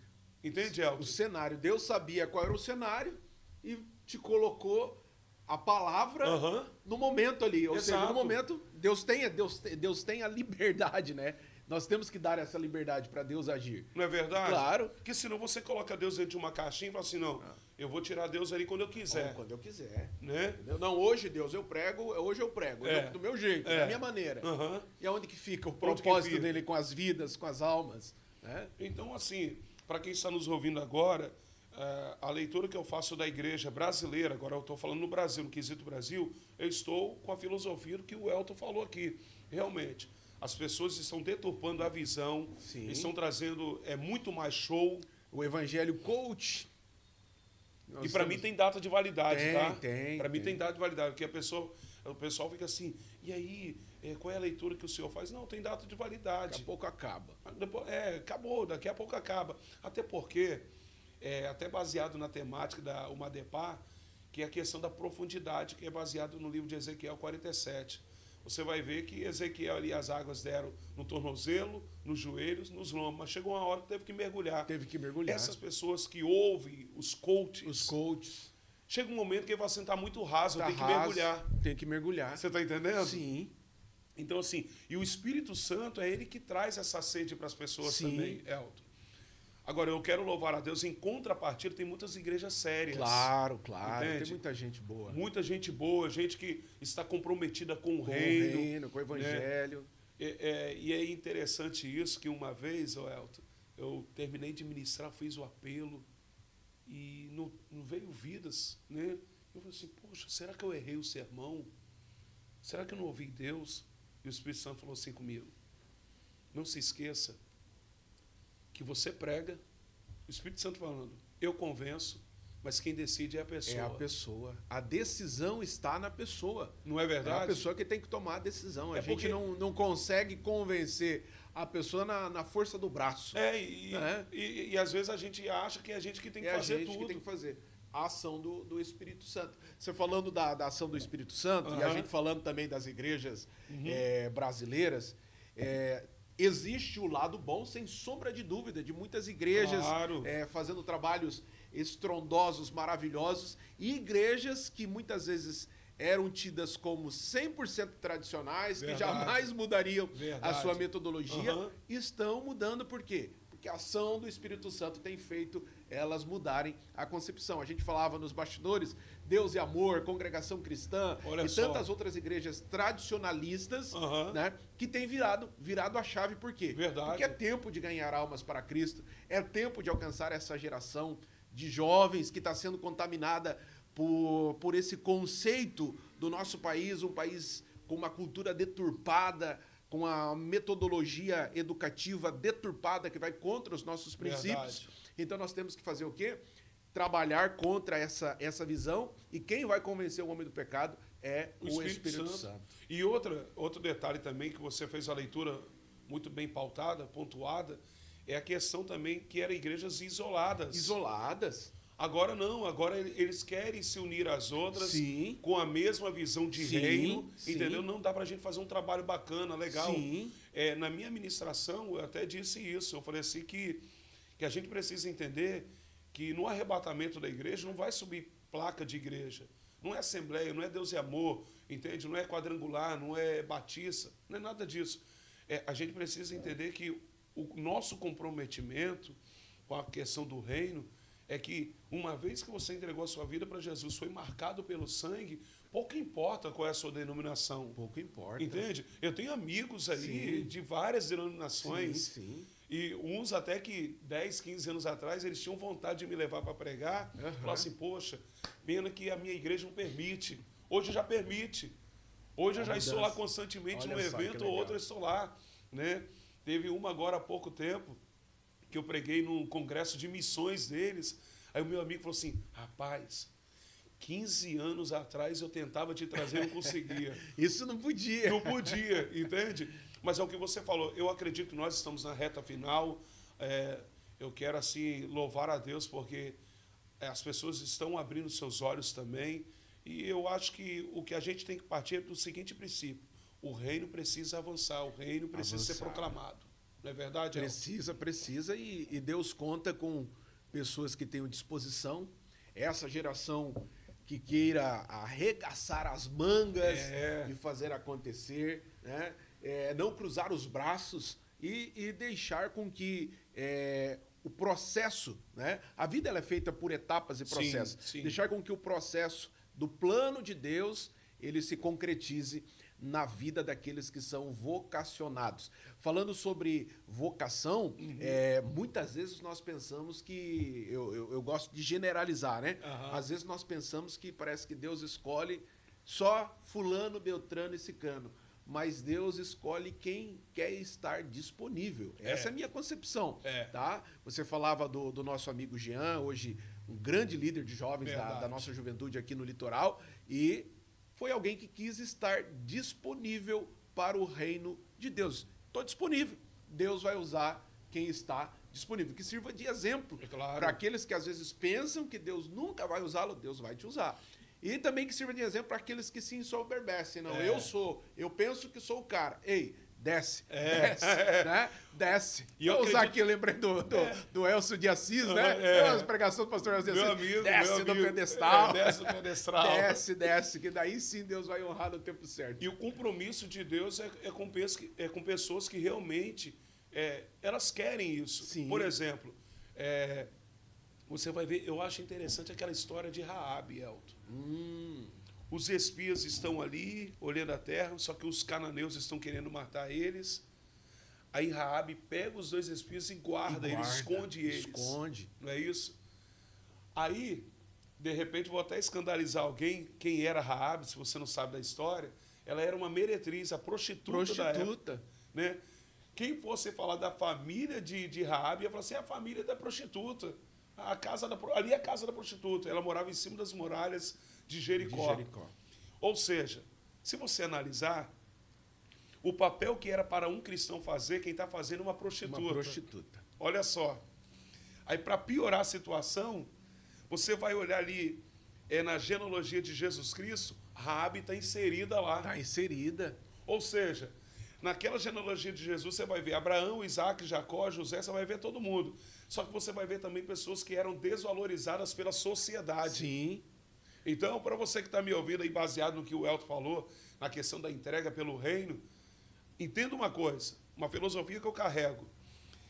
Entende, Elton? O cenário. Deus sabia qual era o cenário e te colocou a palavra no momento ali. Ou seja, no momento, Deus tem a liberdade, né? Nós temos que dar essa liberdade para Deus agir. Não é verdade? Claro. Porque senão você coloca Deus dentro de uma caixinha e fala assim, não, eu vou tirar Deus ali quando eu quiser. Quando eu quiser. Né? Não, hoje, Deus, eu prego, hoje eu prego. Do meu jeito, da minha maneira. E aonde que fica o propósito dele com as vidas, com as almas? Né? Então, assim, para quem está nos ouvindo agora, a leitura que eu faço da igreja brasileira, agora eu estou falando no Brasil, no quesito Brasil, eu estou com a filosofia do que o Elton falou aqui. Realmente, as pessoas estão deturpando a visão, estão trazendo muito mais show. O evangelho coach. E para mim tem data de validade, tá? Para mim tem data de validade, porque o pessoal fica assim, e aí, qual é a leitura que o senhor faz? Não, tem data de validade. Daqui a pouco acaba. Acabou, daqui a pouco acaba. Até porque, até baseado na temática da Madepar, que é a questão da profundidade, que é baseado no livro de Ezequiel 47. Você vai ver que Ezequiel ali as águas deram no tornozelo, nos joelhos, nos lombos, mas chegou uma hora que teve que mergulhar. Essas pessoas que ouvem os coaches, chega um momento que ele vai sentar muito raso, tem que mergulhar. Tem que mergulhar. Você está entendendo? Sim. Então, assim, e o Espírito Santo é ele que traz essa sede para as pessoas também, Elton. Agora, eu quero louvar a Deus, em contrapartida, tem muitas igrejas sérias. Claro. Entende? Tem muita gente boa. Muita gente boa, gente que está comprometida com o reino, com o evangelho. Né? E é interessante isso, que uma vez, Elton, eu terminei de ministrar, fiz o apelo, e não veio vidas, né? Eu falei assim, poxa, será que eu errei o sermão? Será que eu não ouvi Deus? E o Espírito Santo falou assim comigo: não se esqueça que você prega, o Espírito Santo falando, eu convenço, mas quem decide é a pessoa. É a pessoa. A decisão está na pessoa. Não é verdade? É a pessoa que tem que tomar a decisão. É a gente não consegue convencer a pessoa na força do braço. E às vezes a gente acha que é a gente que tem que fazer tudo. É a gente que tem que fazer. A ação do Espírito Santo. Você falando da ação do Espírito Santo, e a gente falando também das igrejas brasileiras, existe o lado bom, sem sombra de dúvida, de muitas igrejas fazendo trabalhos estrondosos, maravilhosos, e igrejas que muitas vezes eram tidas como 100% tradicionais, que jamais mudariam a sua metodologia, estão mudando. Por quê? Porque a ação do Espírito Santo tem feito elas mudarem a concepção. A gente falava nos bastidores, Deus e Amor, Congregação Cristã, tantas outras igrejas tradicionalistas, né, que têm virado a chave. Por quê? Porque é tempo de ganhar almas para Cristo, é tempo de alcançar essa geração de jovens que está sendo contaminada por esse conceito do nosso país, um país com uma cultura deturpada, com a metodologia educativa deturpada que vai contra os nossos princípios. Então nós temos que fazer o quê? Trabalhar contra essa visão, e quem vai convencer o homem do pecado é o Espírito Santo. E outro detalhe também, que você fez a leitura muito bem pautada, pontuada, é a questão também que eram igrejas isoladas. Isoladas. Agora não, agora eles querem se unir às outras com a mesma visão de reino, entendeu? Não dá para a gente fazer um trabalho bacana, legal. Na minha ministração, eu até disse isso, eu falei assim que a gente precisa entender que no arrebatamento da igreja não vai subir placa de igreja, não é assembleia, não é Deus e Amor, entende? Não é quadrangular, não é batista, não é nada disso. A gente precisa entender que o nosso comprometimento com a questão do reino é que, uma vez que você entregou a sua vida para Jesus, foi marcado pelo sangue, pouco importa qual é a sua denominação. Pouco importa. Entende? Eu tenho amigos ali de várias denominações, e uns até que 10, 15 anos atrás, eles tinham vontade de me levar para pregar, falaram assim, poxa, pena que a minha igreja não permite. Hoje já permite. Hoje eu já estou lá constantemente num evento ou outro, eu estou lá, né? Teve uma agora há pouco tempo, que eu preguei num congresso de missões deles. Aí o meu amigo falou assim, rapaz, 15 anos atrás eu tentava te trazer e não conseguia. Isso não podia. Não podia, entende? Mas é o que você falou. Eu acredito que nós estamos na reta final. Eu quero, assim, louvar a Deus, porque as pessoas estão abrindo seus olhos também. E eu acho que o que a gente tem que partir é do seguinte princípio. O reino precisa avançar, o reino precisa ser proclamado. Não é verdade? Precisa, e Deus conta com pessoas que tenham disposição. Essa geração que queira arregaçar as mangas e fazer acontecer, né? Não cruzar os braços e deixar com que o processo, né? A vida ela é feita por etapas e processos. Deixar com que o processo do plano de Deus ele se concretize na vida daqueles que são vocacionados. Falando sobre vocação, muitas vezes nós pensamos que... Eu gosto de generalizar, né? Às vezes nós pensamos que parece que Deus escolhe só fulano, beltrano e cicrano. Mas Deus escolhe quem quer estar disponível. Essa é a minha concepção. Tá? Você falava do nosso amigo Jean, hoje um grande líder de jovens da nossa juventude aqui no litoral, e foi alguém que quis estar disponível para o reino de Deus. Estou disponível. Deus vai usar quem está disponível. Que sirva de exemplo para aqueles que às vezes pensam que Deus nunca vai usá-lo, Deus vai te usar. E também que sirva de exemplo para aqueles que se ensoberbecem. Não, eu penso que sou o cara. Ei, desce, né? Desce. E vou usar aqui, eu lembrei do Elcio de Assis, né? As pregações do pastor Elcio de Assis. Amigo, desce do pedestal. Desce do pedestal. Desce, que daí sim Deus vai honrar no tempo certo. E o compromisso de Deus é com pessoas que realmente elas querem isso. Sim. Por exemplo, você vai ver, eu acho interessante aquela história de Raabe, Elton. Os espias estão ali, olhando a terra, só que os cananeus estão querendo matar eles. Aí Raabe pega os 2 espias e guarda, ele esconde eles. Não é isso? Aí, de repente, vou até escandalizar alguém, quem era Raabe, se você não sabe da história. ela era uma meretriz, a prostituta da época, né? Quem fosse falar da família de Raabe, ia falar assim, a família da prostituta. Ali é a casa da prostituta. Ela morava em cima das muralhas de Jericó. Ou seja, se você analisar, o papel que era para um cristão fazer, quem está fazendo é uma prostituta. Uma prostituta. Olha só. Aí, para piorar a situação, você vai olhar ali na genealogia de Jesus Cristo, Raabe está inserida lá. Está inserida. Ou seja, naquela genealogia de Jesus, você vai ver Abraão, Isaac, Jacó, José, você vai ver todo mundo. Só que você vai ver também pessoas que eram desvalorizadas pela sociedade. Sim. Então, para você que está me ouvindo aí, baseado no que o Elton falou, na questão da entrega pelo reino, entenda uma coisa, uma filosofia que eu carrego,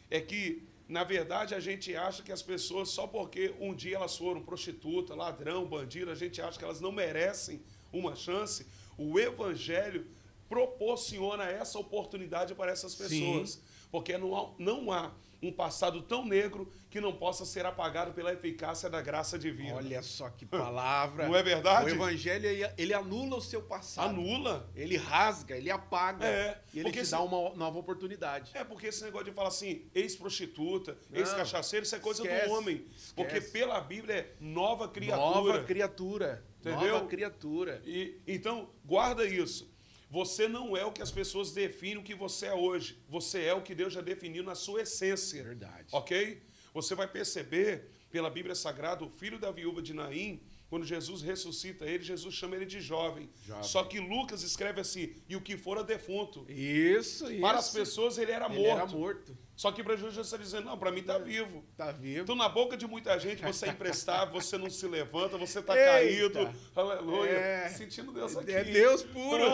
é que, na verdade, a gente acha que as pessoas, só porque um dia elas foram prostituta, ladrão, bandido, a gente acha que elas não merecem uma chance. O Evangelho proporciona essa oportunidade para essas pessoas. Sim. Porque não há um passado tão negro que não possa ser apagado pela eficácia da graça divina. Olha só que palavra. Não é verdade? O Evangelho, ele anula o seu passado. Anula. Ele rasga, ele apaga. E ele te dá uma nova oportunidade. Porque esse negócio de falar assim, ex-prostituta, ex-cachaceiro, isso é coisa do homem. Porque pela Bíblia é nova criatura. Nova criatura. Entendeu? Nova criatura. Então, guarda isso. Você não é o que as pessoas definem o que você é hoje. Você é o que Deus já definiu na sua essência. Verdade. Ok? Você vai perceber, pela Bíblia Sagrada, o filho da viúva de Naim, quando Jesus ressuscita ele, Jesus chama ele de jovem. Só que Lucas escreve assim, e o que fora defunto. Isso. Para as pessoas ele era morto. Ele era morto. Só que para Jesus está dizendo, não, para mim está vivo. Está vivo. Então, na boca de muita gente, você é imprestável, você não se levanta, você está caído. Aleluia. Sentindo Deus aqui. É Deus puro.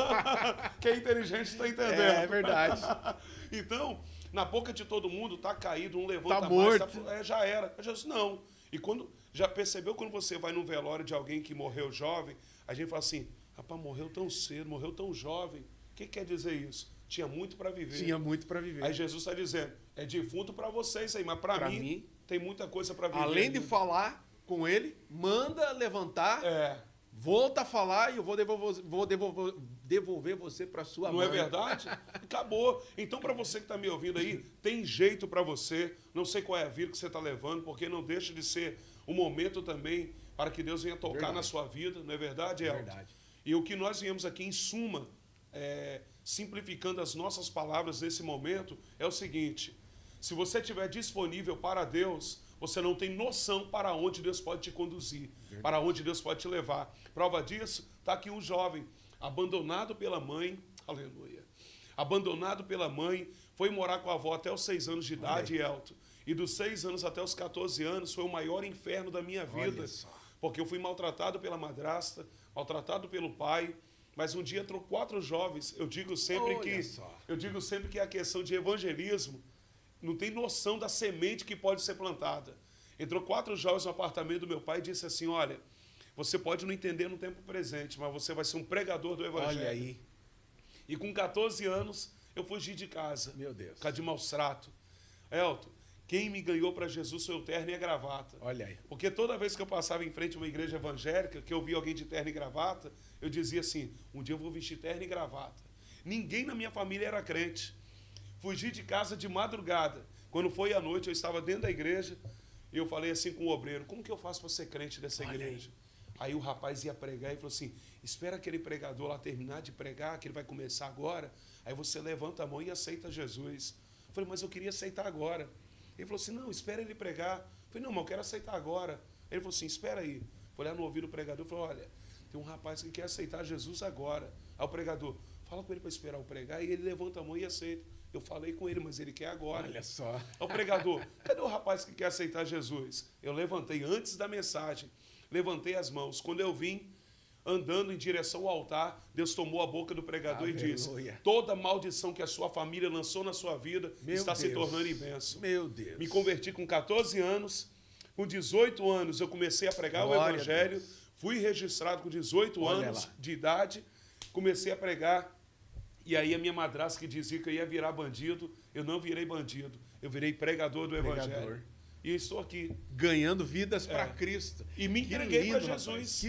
Quem é inteligente está entendendo. É verdade. Então, na boca de todo mundo, está caído, não levanta tá mais. Morto. Já era. Jesus, não. E já percebeu quando você vai num velório de alguém que morreu jovem, a gente fala assim, rapaz, morreu tão cedo, morreu tão jovem. O que quer dizer isso? Tinha muito para viver. Tinha muito para viver. Aí Jesus está dizendo, é defunto para vocês aí, mas para mim tem muita coisa para viver. Além de falar com ele, manda levantar, volta a falar e eu vou devolver você para sua mãe. Não é verdade? Acabou. Então, para você que está me ouvindo aí, tem jeito para você. Não sei qual é a vida que você está levando, porque não deixa de ser um momento também para que Deus venha tocar na sua vida. Não é verdade, Elton? Verdade. E o que nós viemos aqui, em suma, simplificando as nossas palavras nesse momento, é o seguinte: se você estiver disponível para Deus, você não tem noção para onde Deus pode te conduzir, para onde Deus pode te levar. Prova disso, está aqui um jovem, abandonado pela mãe, aleluia, abandonado pela mãe, foi morar com a avó até os 6 anos de idade, Elton, e dos 6 anos até os 14 anos foi o maior inferno da minha vida, porque eu fui maltratado pela madrasta, maltratado pelo pai. Mas um dia entrou 4 jovens. Eu digo sempre que a questão de evangelismo não tem noção da semente que pode ser plantada. Entrou 4 jovens no apartamento do meu pai e disse assim, olha, você pode não entender no tempo presente, mas você vai ser um pregador do evangelho. Olha aí. E com 14 anos, eu fugi de casa. Meu Deus. Por causa de maus trato. Elton, quem me ganhou para Jesus foi o terno e a gravata. Olha aí. Porque toda vez que eu passava em frente a uma igreja evangélica, que eu via alguém de terno e gravata, eu dizia assim, um dia eu vou vestir terno e gravata. Ninguém na minha família era crente. Fugi de casa de madrugada. Quando foi à noite, eu estava dentro da igreja, e eu falei assim com o obreiro, como que eu faço para ser crente dessa igreja? Aí o rapaz ia pregar e falou assim, espera aquele pregador lá terminar de pregar, que ele vai começar agora, aí você levanta a mão e aceita Jesus. Eu falei, mas eu queria aceitar agora. Ele falou assim, não, espera ele pregar. Eu falei, não, mas eu quero aceitar agora. Ele falou assim, espera aí. Foi lá no ouvido do pregador e falou, olha, tem um rapaz que quer aceitar Jesus agora. Aí o pregador, fala com ele para esperar eu pregar, e ele levanta a mão e aceita. Eu falei com ele, mas ele quer agora. Olha só. Aí o pregador, cadê o rapaz que quer aceitar Jesus? Eu levantei antes da mensagem, levantei as mãos. Quando eu vim, andando em direção ao altar, Deus tomou a boca do pregador e disse, toda maldição que a sua família lançou na sua vida está se tornando em bênção. Meu Deus. Me converti com 14 anos, com 18 anos eu comecei a pregar o evangelho, fui registrado com 18 anos de idade, comecei a pregar, e aí a minha madrasta que dizia que eu ia virar bandido, eu não virei bandido, eu virei pregador do evangelho. E estou aqui. Ganhando vidas para Cristo. E me entreguei para Jesus.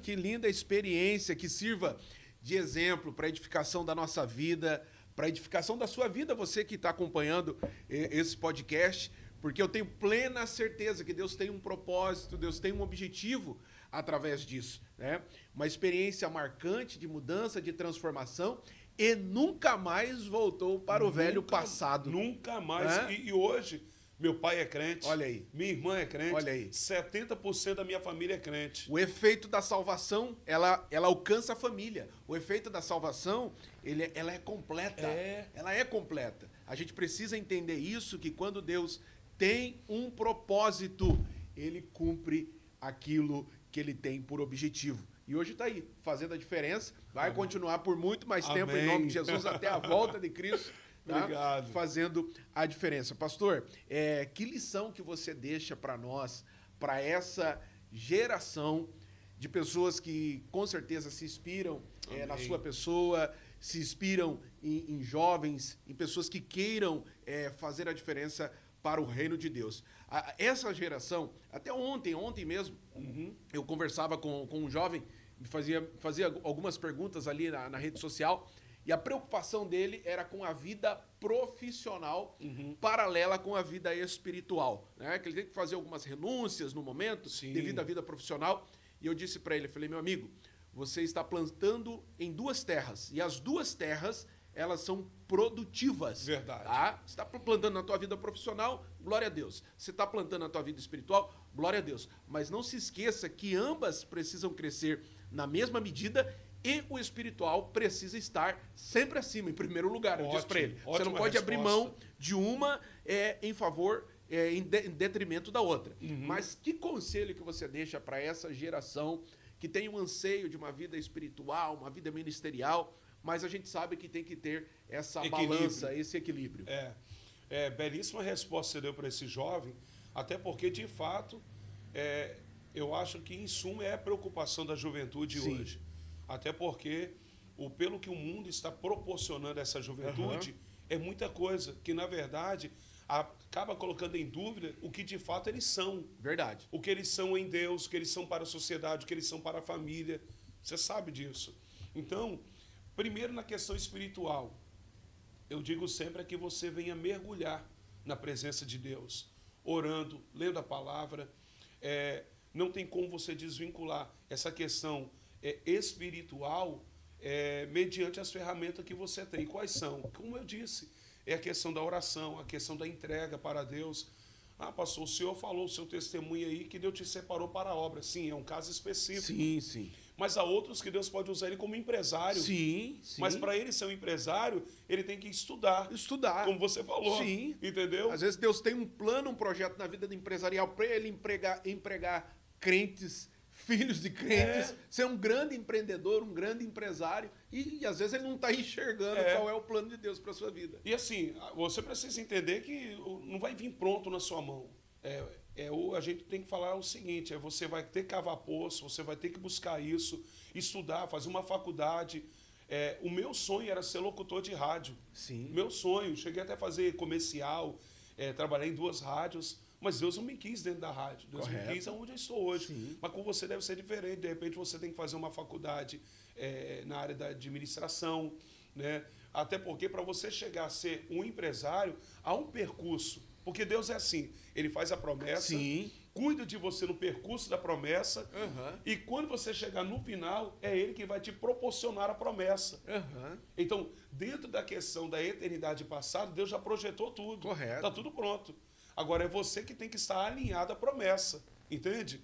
Que linda experiência, que sirva de exemplo para edificação da nossa vida, para edificação da sua vida, você que está acompanhando esse podcast, porque eu tenho plena certeza que Deus tem um propósito, Deus tem um objetivo através disso, né? Uma experiência marcante de mudança, de transformação, e nunca mais voltou para o velho passado. Nunca mais. Né? E hoje, meu pai é crente. Olha aí. Minha irmã é crente. Olha aí. 70% da minha família é crente. O efeito da salvação, ela alcança a família. O efeito da salvação, ela é completa. Ela é completa. A gente precisa entender isso, que quando Deus tem um propósito, ele cumpre aquilo que ele tem por objetivo. E hoje está aí, fazendo a diferença. Vai continuar por muito mais tempo, em nome de Jesus, até a volta de Cristo. Tá? Obrigado. Fazendo a diferença. Pastor, que lição que você deixa para nós, para essa geração de pessoas que com certeza se inspiram na sua pessoa, se inspiram em jovens, em pessoas que queiram fazer a diferença para o reino de Deus. Essa geração, até ontem mesmo, eu conversava com um jovem, fazia algumas perguntas ali na rede social, e a preocupação dele era com a vida profissional paralela com a vida espiritual, né? Que ele tem que fazer algumas renúncias no momento, devido à vida profissional. E eu disse para ele, falei, meu amigo, você está plantando em 2 terras, e as 2 terras, elas são produtivas. Verdade. Tá? Você está plantando na tua vida profissional, glória a Deus. Você está plantando na tua vida espiritual, glória a Deus. Mas não se esqueça que ambas precisam crescer na mesma medida, e o espiritual precisa estar sempre acima, em primeiro lugar. Eu disse para ele. Você não pode abrir mão de uma em favor, em detrimento da outra. Mas que conselho que você deixa para essa geração que tem um anseio de uma vida espiritual, uma vida ministerial, mas a gente sabe que tem que ter essa balança, esse equilíbrio? Belíssima resposta você deu para esse jovem, até porque, de fato, eu acho que, em suma, é a preocupação da juventude hoje. Até porque, pelo que o mundo está proporcionando a essa juventude, é muita coisa que, na verdade, acaba colocando em dúvida o que, de fato, eles são. Verdade. O que eles são em Deus, o que eles são para a sociedade, o que eles são para a família. Você sabe disso. Então, primeiro, na questão espiritual, eu digo sempre que você venha mergulhar na presença de Deus, orando, lendo a palavra. Não tem como você desvincular essa questão espiritual mediante as ferramentas que você tem. Quais são? Como eu disse, é a questão da oração, a questão da entrega para Deus. Pastor, o senhor falou o seu testemunho aí que Deus te separou para a obra. Sim, é um caso específico. Sim. Mas há outros que Deus pode usar ele como empresário. Sim. Mas para ele ser um empresário, ele tem que estudar. Como você falou. Sim. Entendeu? Às vezes Deus tem um plano, um projeto na vida do empresarial para ele empregar crentes, filhos de crentes, ser um grande empreendedor, um grande empresário, e às vezes ele não está enxergando qual é o plano de Deus para a sua vida. E assim, você precisa entender que não vai vir pronto na sua mão. A gente tem que falar o seguinte, você vai ter que cavar poço, você vai ter que buscar isso, estudar, fazer uma faculdade. O meu sonho era ser locutor de rádio. Sim. Meu sonho, cheguei até a fazer comercial, trabalhar em 2 rádios, mas Deus não me quis dentro da rádio. Deus me quis aonde eu estou hoje. Sim. Mas com você deve ser diferente. De repente você tem que fazer uma faculdade na área da administração, né? Até porque para você chegar a ser um empresário, há um percurso. Porque Deus é assim, Ele faz a promessa, cuida de você no percurso da promessa, e quando você chegar no final, é Ele que vai te proporcionar a promessa. Então, dentro da questão da eternidade passada, Deus já projetou tudo. Correto. Está tudo pronto. Agora, é você que tem que estar alinhado à promessa, entende?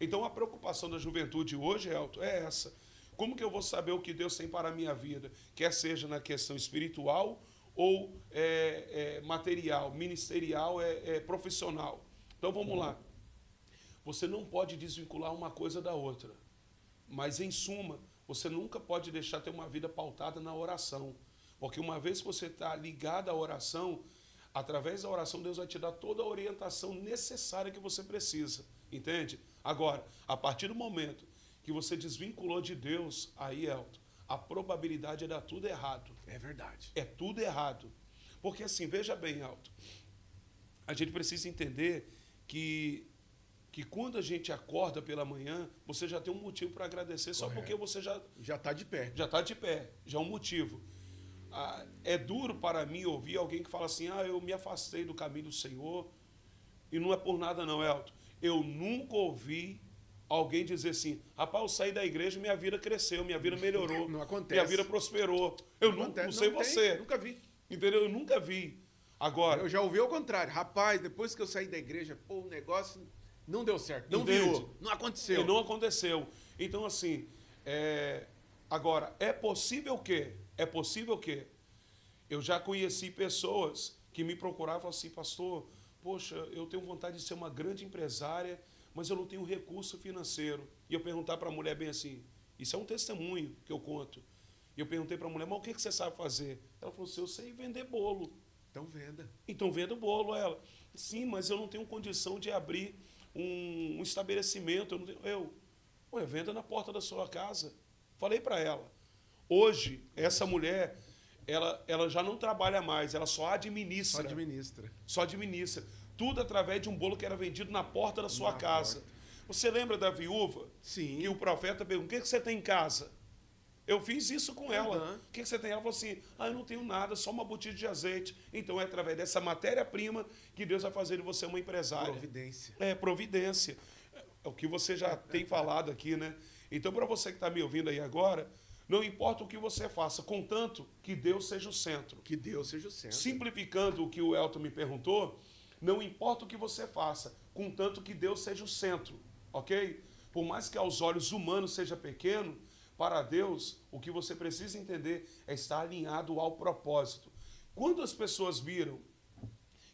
Então, a preocupação da juventude hoje, Elton, é essa. Como que eu vou saber o que Deus tem para a minha vida? Quer seja na questão espiritual ou material, ministerial, profissional. Então, vamos lá. Você não pode desvincular uma coisa da outra. Mas, em suma, você nunca pode deixar ter uma vida pautada na oração. Porque uma vez que você está ligado à oração, através da oração, Deus vai te dar toda a orientação necessária que você precisa. Entende? Agora, a partir do momento que você desvinculou de Deus, aí, Elton, a probabilidade é dar tudo errado. É verdade. É tudo errado. Porque assim, veja bem, Elton, a gente precisa entender que que quando a gente acorda pela manhã, você já tem um motivo para agradecer, só porque você já está de pé. Já está de pé, já é um motivo. É duro para mim ouvir alguém que fala assim, eu me afastei do caminho do Senhor, e não é por nada não, Elton. Eu nunca ouvi alguém dizer assim, rapaz, eu saí da igreja e minha vida cresceu, minha vida melhorou, não acontece. Minha vida prosperou. Eu não sei você. Nunca vi. Entendeu? Eu nunca vi. Agora, eu já ouvi ao contrário. Rapaz, depois que eu saí da igreja, o negócio não deu certo, não virou, não aconteceu. E não aconteceu. Então, assim, agora, é possível o quê? É possível o quê? Eu já conheci pessoas que me procuravam e falavam assim, pastor, poxa, eu tenho vontade de ser uma grande empresária, mas eu não tenho recurso financeiro. E eu perguntar para a mulher bem assim, isso é um testemunho que eu conto. E eu perguntei para a mulher, mas o que você sabe fazer? Ela falou assim, eu sei vender bolo. Então venda. Então venda o bolo, ela. Sim, mas eu não tenho condição de abrir um estabelecimento. Eu não tenho. Venda na porta da sua casa. Falei para ela. Hoje, essa mulher, ela já não trabalha mais, ela só administra. Só administra. Só administra. Tudo através de um bolo que era vendido na porta da sua casa. Porta. Você lembra da viúva? Sim. Que o profeta perguntou, o que você tem em casa? Eu fiz isso com ela. O que você tem? Ela falou assim, eu não tenho nada, só uma botija de azeite. Então é através dessa matéria-prima que Deus vai fazer de você uma empresária. Providência. Providência. É o que você já tem falado aqui, né? Então, para você que está me ouvindo aí agora, não importa o que você faça, contanto que Deus seja o centro. Que Deus seja o centro. Simplificando o que o Elton me perguntou, não importa o que você faça, contanto que Deus seja o centro, ok? Por mais que aos olhos humanos seja pequeno, para Deus, o que você precisa entender é estar alinhado ao propósito. Quando as pessoas viram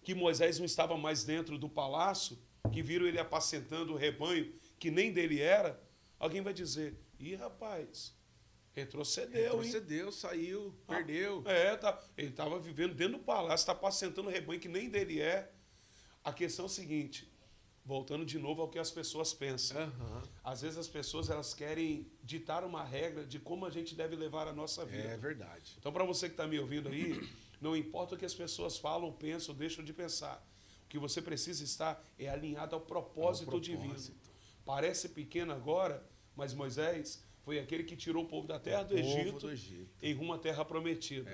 que Moisés não estava mais dentro do palácio, que viram ele apacentando o rebanho, que nem dele era, alguém vai dizer, rapaz, retrocedeu, saiu, perdeu. Ele estava vivendo dentro do palácio, está apacentando o rebanho que nem dele é. A questão é a seguinte, voltando de novo ao que as pessoas pensam. Às vezes as pessoas elas querem ditar uma regra de como a gente deve levar a nossa vida. É verdade. Então, para você que está me ouvindo aí, não importa o que as pessoas falam, pensam, deixam de pensar. O que você precisa estar é alinhado ao propósito divino. Parece pequeno agora, mas Moisés foi aquele que tirou o povo da terra do Egito em rumo à terra prometida.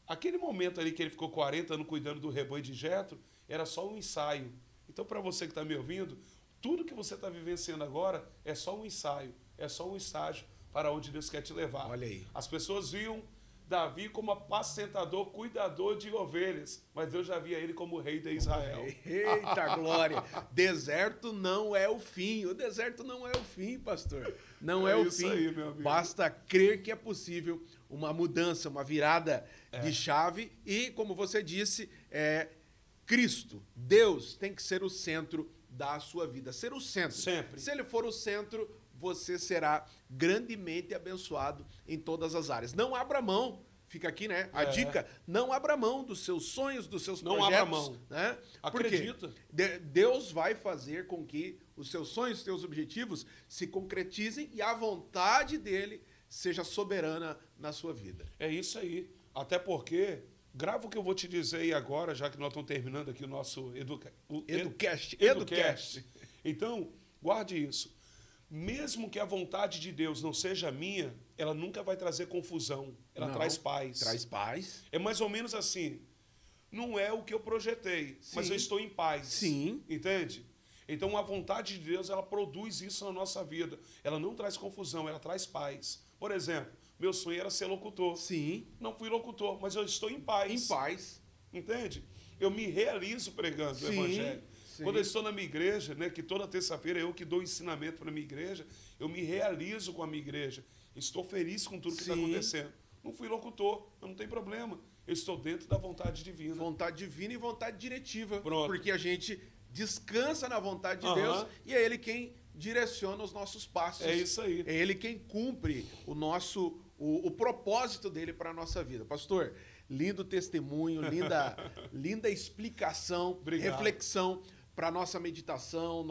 Aquele momento ali que ele ficou 40 anos cuidando do rebanho de Jetro, era só um ensaio. Então, para você que está me ouvindo, tudo que você está vivenciando agora é só um ensaio, é só um estágio para onde Deus quer te levar. Olha aí. As pessoas viam Davi como apacentador, cuidador de ovelhas, mas Deus já via ele como rei de Israel. Eita glória! Deserto não é o fim. O deserto não é o fim, pastor. Não é o fim. Aí, meu amigo. Basta crer que é possível uma mudança, uma virada de chave e, como você disse, Cristo, Deus tem que ser o centro da sua vida. Ser o centro. Sempre. Se ele for o centro, você será grandemente abençoado em todas as áreas. Não abra mão. Fica aqui, né? A dica, não abra mão dos seus sonhos, dos seus projetos. Não abra mão. Né? Acredita. Porque Deus vai fazer com que os seus sonhos, os seus objetivos se concretizem e a vontade dele seja soberana na sua vida. É isso aí. Até porque, grava o que eu vou te dizer aí agora, já que nós estamos terminando aqui o nosso Educast. Então, guarde isso. Mesmo que a vontade de Deus não seja minha, ela nunca vai trazer confusão. Ela traz paz. Traz paz. É mais ou menos assim. Não é o que eu projetei, mas eu estou em paz. Sim. Entende? Então, a vontade de Deus, ela produz isso na nossa vida. Ela não traz confusão, ela traz paz. Por exemplo, meu sonho era ser locutor. Sim. Não fui locutor, mas eu estou em paz. Em paz. Entende? Eu me realizo pregando o Evangelho. Sim. Quando eu estou na minha igreja, né, que toda terça-feira eu que dou ensinamento para a minha igreja, eu me realizo com a minha igreja. Estou feliz com tudo que está acontecendo. Não fui locutor, não tem problema. Eu estou dentro da vontade divina. Vontade divina e vontade diretiva. Pronto. Porque a gente descansa na vontade de Deus e é Ele quem direciona os nossos passos. É isso aí. É Ele quem cumpre o propósito dele para a nossa vida. Pastor, lindo testemunho, linda explicação, reflexão para a nossa meditação,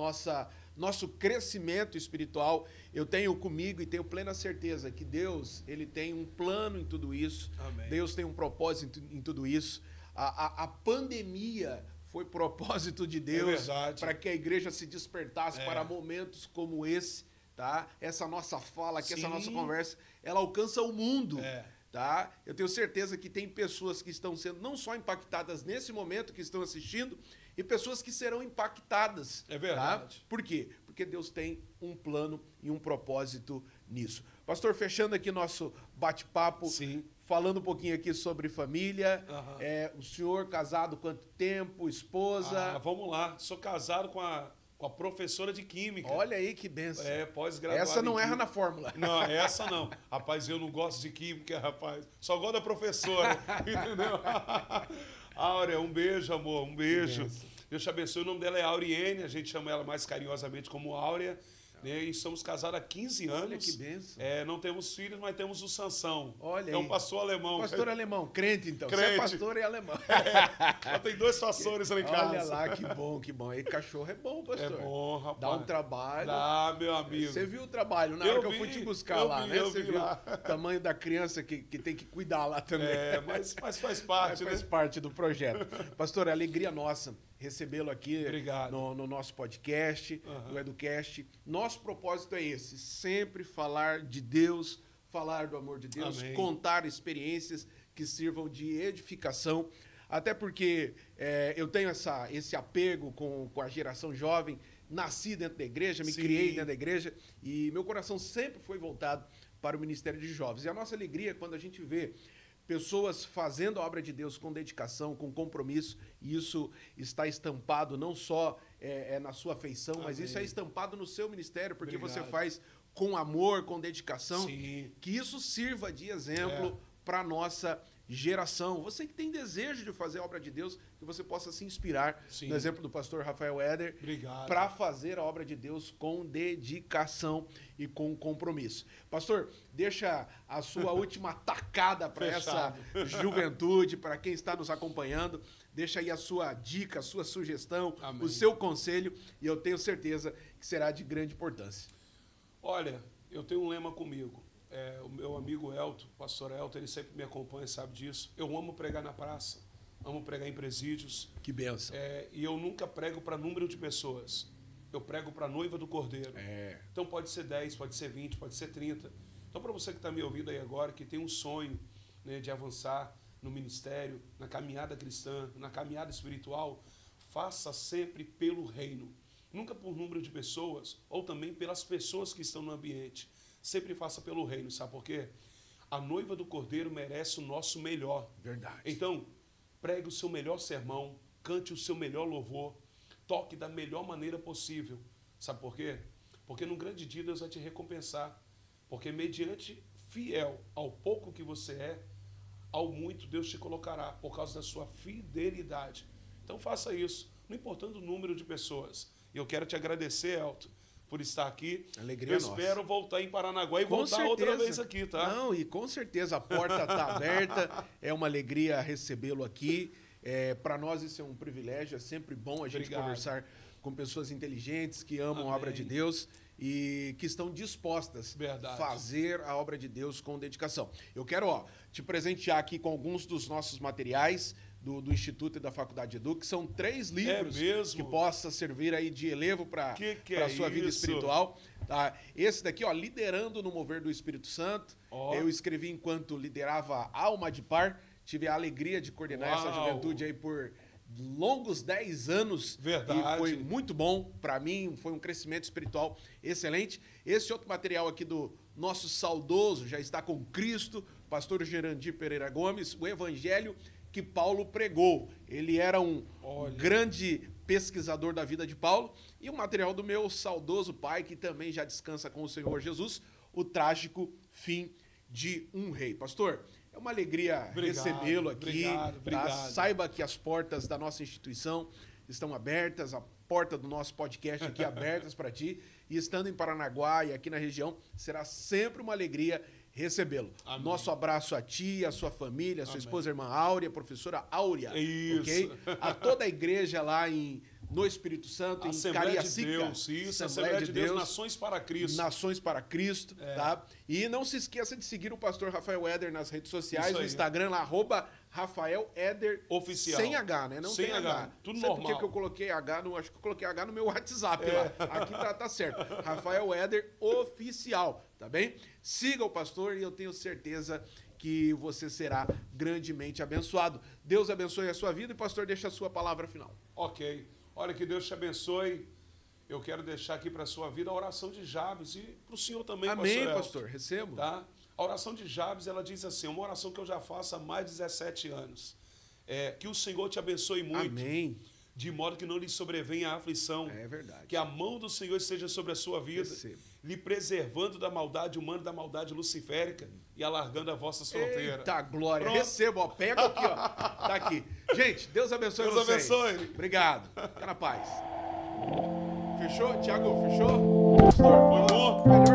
nosso crescimento espiritual. Eu tenho comigo e tenho plena certeza que Deus ele tem um plano em tudo isso. Amém. Deus tem um propósito em tudo isso. A pandemia foi propósito de Deus para que a igreja se despertasse para momentos como esse, tá? Essa nossa fala aqui, essa nossa conversa, ela alcança o mundo. Tá? Eu tenho certeza que tem pessoas que estão sendo não só impactadas nesse momento, que estão assistindo, e pessoas que serão impactadas. É verdade. Tá? Por quê? Porque Deus tem um plano e um propósito nisso. Pastor, fechando aqui nosso bate-papo, falando um pouquinho aqui sobre família. O senhor casado quanto tempo? Esposa? Vamos lá. Sou casado com a professora de Química. Olha aí que benção. Pós-graduada. Essa não erra na fórmula. Não, essa não. Rapaz, eu não gosto de Química, rapaz. Só gosto da professora. Entendeu? Áurea, um beijo, amor. Um beijo. Deus te abençoe. O nome dela é Auriene. A gente chama ela mais carinhosamente como Áurea. E somos casados há 15 anos. Olha que benção. Não temos filhos, mas temos o Sansão. Olha é um pastor alemão. Pastor alemão, crente então. Crente. Você é pastor e alemão. Já tem 2 pastores lá em casa. Olha lá, que bom, que bom. E cachorro é bom, pastor. É bom, rapaz. Dá um trabalho. Dá, meu amigo. Você viu o trabalho na hora que eu fui te buscar lá, né? Você viu o tamanho da criança que tem que cuidar lá também. Mas faz parte, Faz parte do projeto. Pastor, é alegria nossa recebê-lo aqui no nosso podcast, no EduCast. Nosso propósito é esse, sempre falar de Deus, falar do amor de Deus, contar experiências que sirvam de edificação, até porque eu tenho esse apego com a geração jovem, nasci dentro da igreja, me criei dentro da igreja, e meu coração sempre foi voltado para o Ministério de Jovens. E a nossa alegria é quando a gente vê pessoas fazendo a obra de Deus com dedicação, com compromisso, e isso está estampado não só na sua feição, mas isso é estampado no seu ministério, porque você faz com amor, com dedicação, que isso sirva de exemplo para a nossa geração. Você que tem desejo de fazer a obra de Deus, que você possa se inspirar no exemplo do pastor Rafael Éder para fazer a obra de Deus com dedicação e com compromisso. Pastor, deixa a sua última tacada para essa juventude, para quem está nos acompanhando. Deixa aí a sua dica, a sua sugestão, o seu conselho, e eu tenho certeza que será de grande importância. Olha, eu tenho um lema comigo. O meu amigo Elton, o pastor Elton, ele sempre me acompanha, sabe disso. Eu amo pregar na praça, amo pregar em presídios. Que benção. E eu nunca prego para número de pessoas. Eu prego para a noiva do Cordeiro. Então pode ser 10, pode ser 20, pode ser 30. Então para você que está me ouvindo aí agora, que tem um sonho, né, de avançar no ministério, na caminhada cristã, na caminhada espiritual, faça sempre pelo reino. Nunca por número de pessoas ou também pelas pessoas que estão no ambiente. Sempre faça pelo reino, sabe por quê? A noiva do Cordeiro merece o nosso melhor. Verdade. Então, pregue o seu melhor sermão, cante o seu melhor louvor, toque da melhor maneira possível. Sabe por quê? Porque no grande dia Deus vai te recompensar. Porque mediante fiel ao pouco que você é, ao muito Deus te colocará por causa da sua fidelidade. Então faça isso, não importando o número de pessoas. E eu quero te agradecer, Elton, por estar aqui. Alegria eu espero voltar em Paranaguá e voltar outra vez aqui, tá? Não, e com certeza a porta está aberta. É uma alegria recebê-lo aqui. Para nós isso é um privilégio, é sempre bom a gente conversar com pessoas inteligentes que amam a obra de Deus e que estão dispostas a fazer a obra de Deus com dedicação. Eu quero te presentear aqui com alguns dos nossos materiais do Instituto e da Faculdade Edu, que são 3 livros que possa servir aí de elevo para a sua vida espiritual. Tá? Esse daqui, Liderando no Mover do Espírito Santo. Eu escrevi enquanto liderava a Alma de Par. Tive a alegria de coordenar essa juventude aí por longos 10 anos. E foi muito bom para mim, foi um crescimento espiritual excelente. Esse outro material aqui do nosso saudoso, já está com Cristo, pastor Gerandir Pereira Gomes, o Evangelho que Paulo pregou. Ele era um grande pesquisador da vida de Paulo. E o material do meu saudoso pai, que também já descansa com o Senhor Jesus, O Trágico Fim de um Rei. Pastor, é uma alegria recebê-lo aqui. Obrigado. Saiba que as portas da nossa instituição estão abertas, a porta do nosso podcast aqui abertas para ti. E estando em Paranaguá e aqui na região, será sempre uma alegria recebê-lo. Nosso abraço a ti, a sua família, a sua esposa, a irmã Áurea, a professora Áurea. Isso. Okay? A toda a igreja lá no Espírito Santo, em Assembleia de Cariacica. Deus, isso, Assembleia de Deus, Nações para Cristo. Nações para Cristo, tá? E não se esqueça de seguir o pastor Rafael Éder nas redes sociais, no Instagram, lá, @Rafael Éder Oficial. Sem H, né? Não sem tem H. Tudo Não sei normal. por que eu coloquei H, acho que eu coloquei H no meu WhatsApp lá. Aqui tá certo. Rafael Éder Oficial, tá bem? Siga o pastor e eu tenho certeza que você será grandemente abençoado. Deus abençoe a sua vida e, pastor, deixa a sua palavra final. Ok. Olha, que Deus te abençoe. Eu quero deixar aqui para a sua vida a oração de Jabes e para o senhor também, Amém, pastor. Recebo. Tá? A oração de Jabes, ela diz assim, uma oração que eu já faço há mais de 17 anos. Que o Senhor te abençoe muito. Amém. De modo que não lhe sobrevenha a aflição. É verdade. Que a mão do Senhor esteja sobre a sua vida, lhe preservando da maldade humana, da maldade luciférica e alargando as vossas fronteiras. Eita glória, Pronto. recebo, ó, pega aqui, ó, tá aqui. Gente, Deus abençoe Deus vocês. abençoe. Obrigado, fica na paz. Fechou? Tiago, fechou? Pastor, Foi bom?